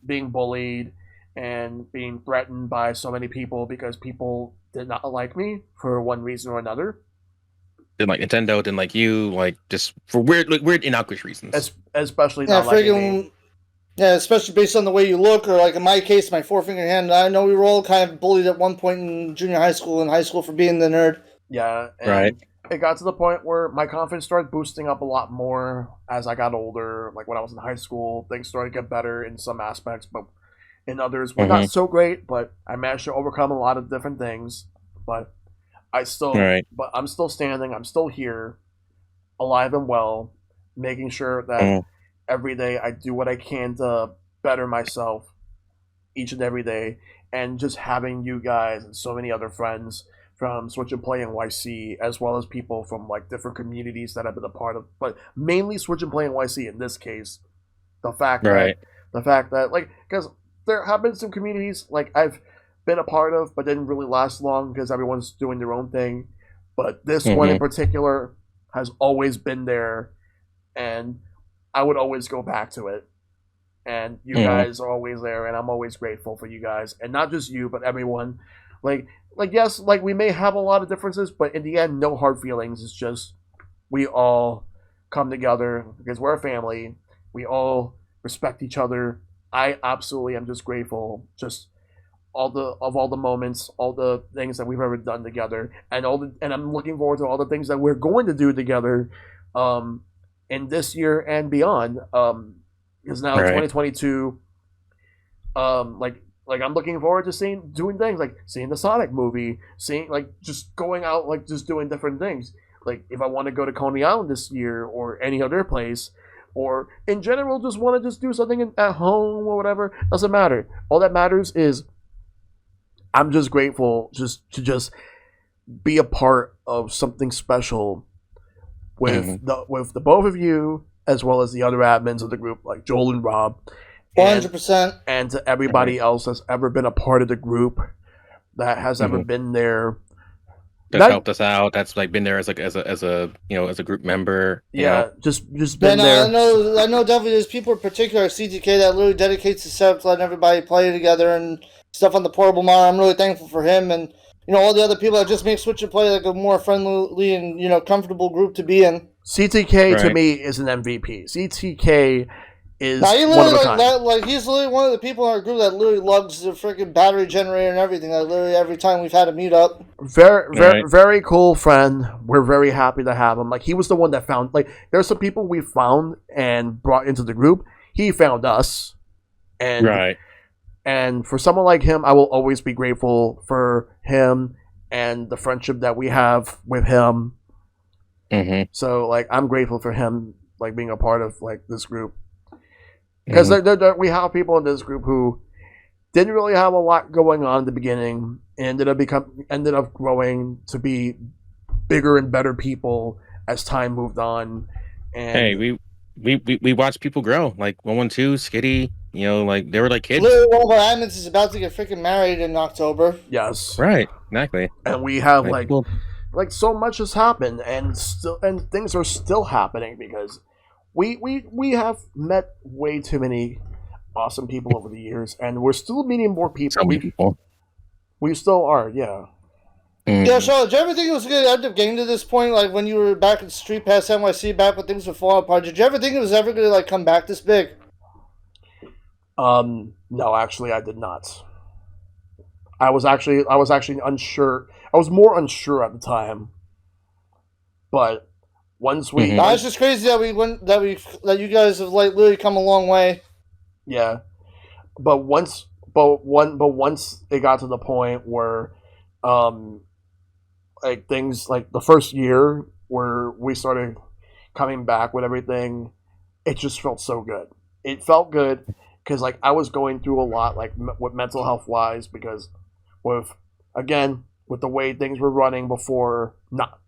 being bullied and being threatened by so many people because people did not like me for one reason or another. Didn't like Nintendo, didn't like you, like just for weird innocuous reasons. Especially not liking me. Yeah, especially based on the way you look, or like in my case, my four-finger hand. I know we were all kind of bullied at one point in junior high school and high school for being the nerd. Yeah, right. It got to the point where my confidence started boosting up a lot more as I got older. Like when I was in high school, things started to get better in some aspects, but in others were not so great. But I managed to overcome a lot of different things. But I'm still standing. I'm still here, alive and well, making sure that every day I do what I can to better myself each and every day, and just having you guys and so many other friends from Switch and Play NYC, as well as people from like different communities that I've been a part of, but mainly Switch and Play NYC in this case. The fact that like, because there have been some communities like I've been a part of, but didn't really last long because everyone's doing their own thing. But this one in particular has always been there, and I would always go back to it. And you guys are always there, and I'm always grateful for you guys, and not just you, but everyone. Like yes, like we may have a lot of differences, but in the end, no hard feelings. It's just we all come together because we're a family. We all respect each other. I absolutely am just grateful, just all the moments, all the things that we've ever done together, and I'm looking forward to all the things that we're going to do together, in this year and beyond. Because now 2022, like Like I'm looking forward to doing things like seeing the Sonic movie, seeing like just going out like just doing different things. Like if I want to go to Coney Island this year or any other place, or in general just want to just do something at home or whatever, doesn't matter. All that matters is I'm just grateful just be a part of something special with the both of you as well as the other admins of the group like Joel and Rob. 100%. And to everybody else that's ever been a part of the group, that has ever been there, that's helped us out. That's like been there as a as a group member. Just been there. I know definitely there's people in particular at CTK that literally dedicates himself to letting everybody play together and stuff on the portable monitor. I'm really thankful for him and all the other people that just make Switch and Play like a more friendly and comfortable group to be in. CTK to me is an MVP. CTK is he one of a kind. He's literally one of the people in our group that literally lugs the freaking battery generator and everything. Like literally every time we've had a meetup. Very cool friend. We're very happy to have him. Like he was the one that found. Like there's some people we found and brought into the group. He found us, and And for someone like him, I will always be grateful for him and the friendship that we have with him. So like I'm grateful for him like being a part of like this group. Because we have people in this group who didn't really have a lot going on in the beginning, and ended up growing to be bigger and better people as time moved on. And hey, we watched people grow, like 112, Skitty. Like they were like kids. Literally, one of our admins is about to get freaking married in October. Yes, right, exactly. And we have like so much has happened, and things are still happening because. We have met way too many awesome people over the years, and we're still meeting more people. We still are, yeah. Yeah, Charlotte, did you ever think it was going to end up getting to this point, like when you were back at Street Pass NYC, back when things were falling apart? Did you ever think it was ever going to like come back this big? No, actually, I did not. I was actually unsure. I was more unsure at the time, but. Once we, it's just crazy that you guys have like literally come a long way. Yeah, but once it got to the point where, like things like the first year where we started coming back with everything, it just felt so good. It felt good because like I was going through a lot like with mental health wise because with the way things were running before,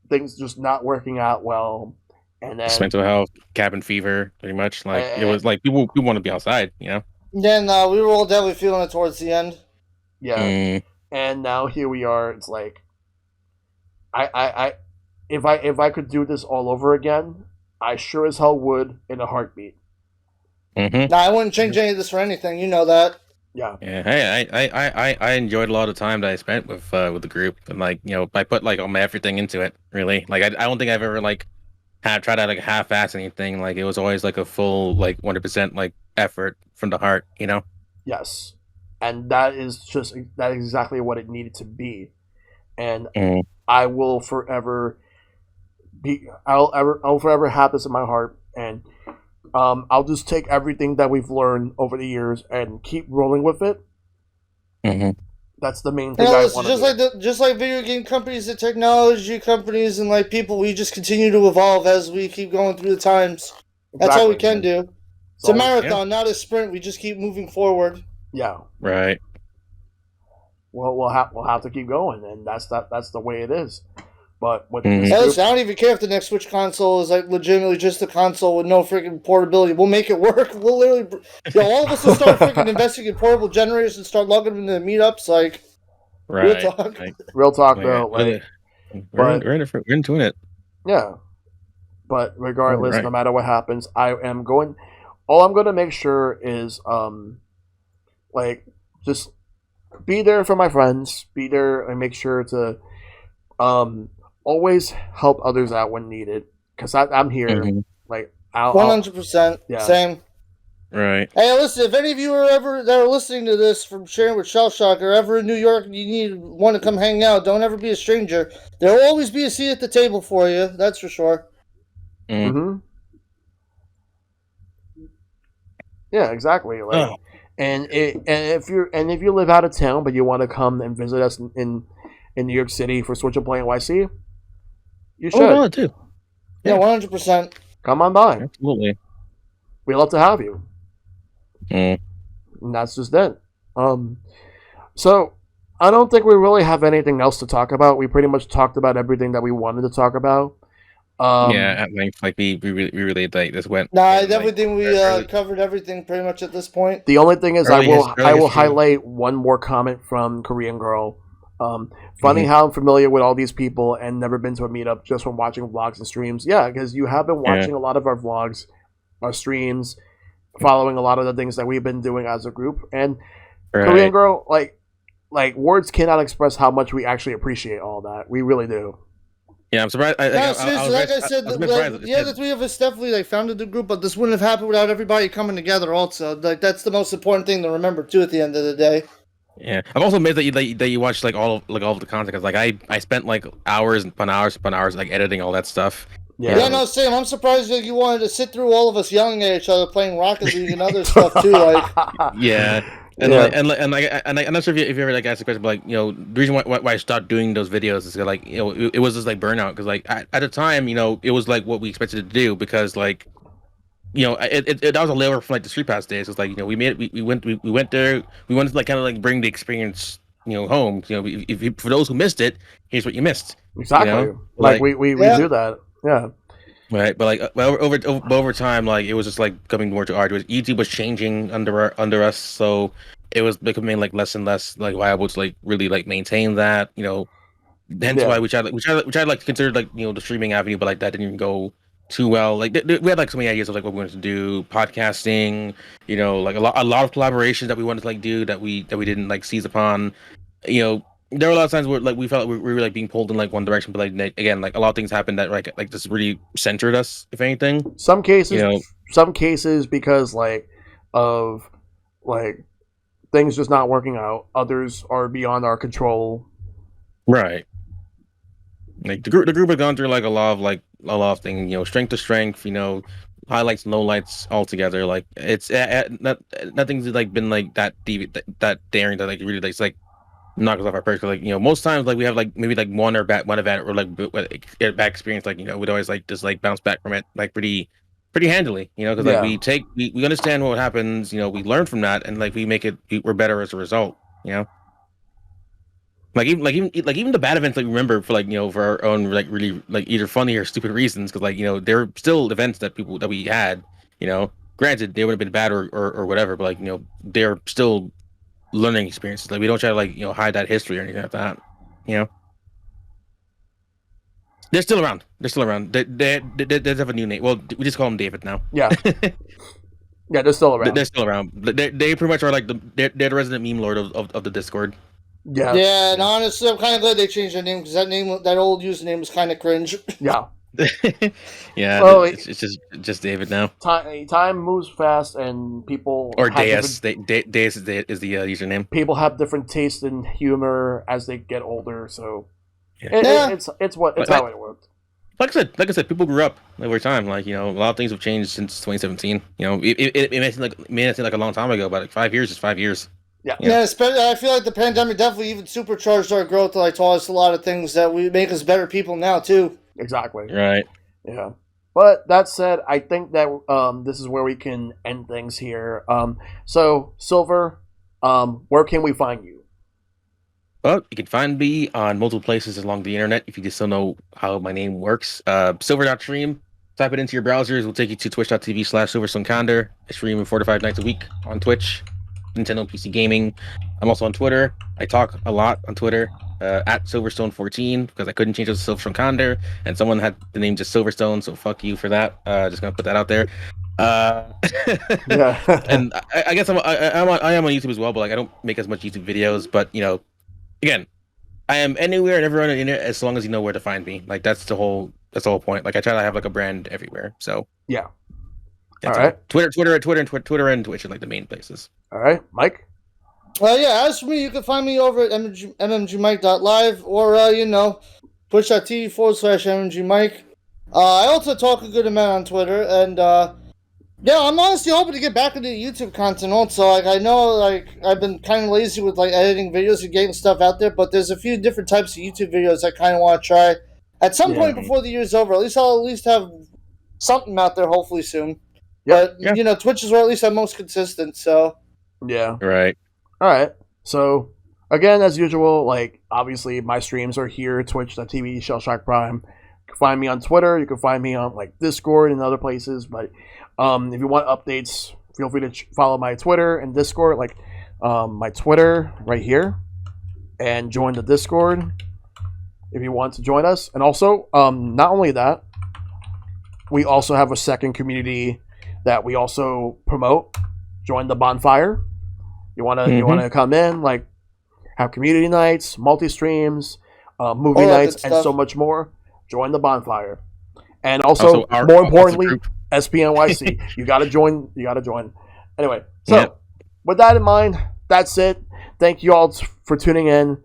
things just not working out well, and then mental health, cabin fever, pretty much. Like it was like people want to be outside, Yeah, no, we were all definitely feeling it towards the end. Yeah, and now here we are. It's like, if I could do this all over again, I sure as hell would in a heartbeat. No, I wouldn't change any of this for anything. You know that. Yeah. Hey, I enjoyed a lot of time that I spent with the group, and like I put like all my everything into it. Really, like I don't think I've ever like tried to like half-ass anything. Like it was always like a full like 100% like effort from the heart. Yes, and that is exactly what it needed to be, and I will forever I'll forever have this in my heart, and. I'll just take everything that we've learned over the years and keep rolling with it. That's the main thing I want to do. Just like video game companies and technology companies and like people, we just continue to evolve as we keep going through the times. That's all we can do. It's a marathon, not a sprint. We just keep moving forward. Yeah. Right. Well, we'll have to keep going, and that's the way it is. But with I don't even care if the next Switch console is like legitimately just a console with no freaking portability. We'll make it work. We'll literally, all of us will start freaking investing in portable generators and start logging them into meetups. Like, right. Real talk though. Like, we're into it. Yeah. But regardless, no matter what happens, all I'm going to make sure is, like, just be there for my friends. Be there and make sure to, always help others out when needed, because I'm here. Like 100%. Yeah. Same. Right. Hey, listen, if any of you that are listening to this from sharing with Shellshock are ever in New York and you want to come hang out, don't ever be a stranger. There will always be a seat at the table for you. That's for sure. Yeah, exactly. Like And if you live out of town but you want to come and visit us in New York City for Switch Play NYC, you should. Oh, too. Yeah, 100%. Come on by. Absolutely. We'd love to have you. Mm. And that's just it. So I don't think we really have anything else to talk about. We pretty much talked about everything that we wanted to talk about. Yeah, at length, like we really like this went. Everything we covered everything pretty much at this point. The only thing is, Early I will history. highlight one more comment from Korean Girl. Funny how I'm familiar with all these people and never been to a meetup just from watching vlogs and streams. Yeah, because you have been watching a lot of our vlogs, our streams, following a lot of the things that we've been doing as a group. And Korean Girl, like words cannot express how much we actually appreciate all that. We really do. Yeah, I'm surprised. Seriously, like I said, the three of us definitely founded the group, but this wouldn't have happened without everybody coming together. Also, like that's the most important thing to remember too. At the end of the day. Yeah, I'm also amazed that you watched all of the content, because like I spent like hours upon hours like editing all that stuff. Yeah, no, Sam, I'm surprised that you wanted to sit through all of us yelling at each other, playing Rocket League and other stuff too. Like, yeah. And I'm not sure if you ever like asked the question, but like, the reason why I stopped doing those videos is like, it was just like burnout, because like at the time, it was like what we expected to do, because like, that was a layover from like the Street Pass days. It's like, we went there, we wanted to like kind of like bring the experience home. If for those who missed it, here's what you missed. Exactly. Like we do that. Yeah. Right, but like over time, like it was just like becoming more too arduous. YouTube was changing under us, so it was becoming like less and less like viable to like really like maintain that. Hence why we tried like to consider like the streaming avenue, but like that didn't even go too well. Like we had like so many ideas of like what we wanted to do, podcasting, like a lot of collaborations that we wanted to like do that we didn't like seize upon. There were a lot of times where like we felt like we were like being pulled in like one direction, but like again, like a lot of things happened that like just really centered us, if anything. Some cases because like of like things just not working out. Others are beyond our control. Right. Like the group had gone through like a lot of things, strength to strength, highlights and lowlights all together. Like it's nothing's like been like that deep, that daring that like really like knock us off our perch. Like most times like we have like maybe like one event or like bad experience. Like we'd always like just like bounce back from it like pretty handily. Because like we understand what happens. We learn from that, and like we're better as a result. Like even the bad events, like remember for like for our own like really like either funny or stupid reasons, because like they're still events that we had. Granted they would have been bad or whatever, but like they're still learning experiences. Like we don't try to like hide that history or anything like that. They're still around. They have a new name. Well, we just call them David now. Yeah. Yeah, they're still around. They're still around. They pretty much are like they're the resident meme lord of the Discord. Yeah. Yeah, and honestly, I'm kind of glad they changed their name, because that old username was kind of cringe. Yeah. Yeah. Well, it's just David now. Time moves fast, and people Deus. Deus is the username. People have different tastes in humor as they get older, so it's how it worked. Like I said, people grew up over time. Like a lot of things have changed since 2017. It may seem like a long time ago, but like 5 years is 5 years. Yeah. I feel like the pandemic definitely even supercharged our growth. Like taught us a lot of things that we make us better people now too. Exactly. Right. Yeah. But that said, I think that this is where we can end things here. So Sylver, where can we find you? Well, you can find me on multiple places along the internet if you just don't know how my name works. Sylver.stream. Type it into your browsers. We'll take you to twitch.tv/Sylverstone Khandr. I stream 4 to 5 nights a week on Twitch. Nintendo PC gaming. I'm also on Twitter. I talk a lot on Twitter at Sylverstone14, because I couldn't change it to Sylverstone Khandr, and someone had the name just Sylverstone, so fuck you for that. Just gonna put that out there. Yeah. And I guess I am on YouTube as well, but like I don't make as much YouTube videos. But again, I am anywhere and everywhere on the internet as long as you know where to find me. Like that's the whole point. Like I try to have like a brand everywhere. So yeah. That's all right. Twitter and Twitch are like the main places. All right, Mike. As for me, you can find me over at MMGMike.live or Twitch.tv/MMGMike. I also talk a good amount on Twitter, and Yeah, I'm honestly hoping to get back into YouTube content also. Like, I know, like, I've been kind of lazy with, like, editing videos and getting stuff out there, but there's a few different types of YouTube videos I kind of want to try. At some point before the year's over, I'll at least have something out there hopefully soon. But, you know, Twitch is where at least I'm most consistent, so. Yeah. Right. All right. So, again, as usual, like, obviously my streams are here, twitch.tv, ShellshockPrime. You can find me on Twitter. You can find me on, like, Discord and other places, but... if you want updates, feel free to follow my Twitter and Discord, like my Twitter right here, and join the Discord if you want to join us. And also, not only that, we also have a second community that we also promote. Join the bonfire. You wanna come in, like have community nights, multi streams, movie nights, and so much more. Join the bonfire. And also more importantly, SPNYC. You gotta join. Anyway, so with that in mind, that's it. Thank you all for tuning in.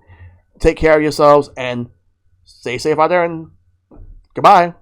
Take care of yourselves and stay safe out there. And goodbye.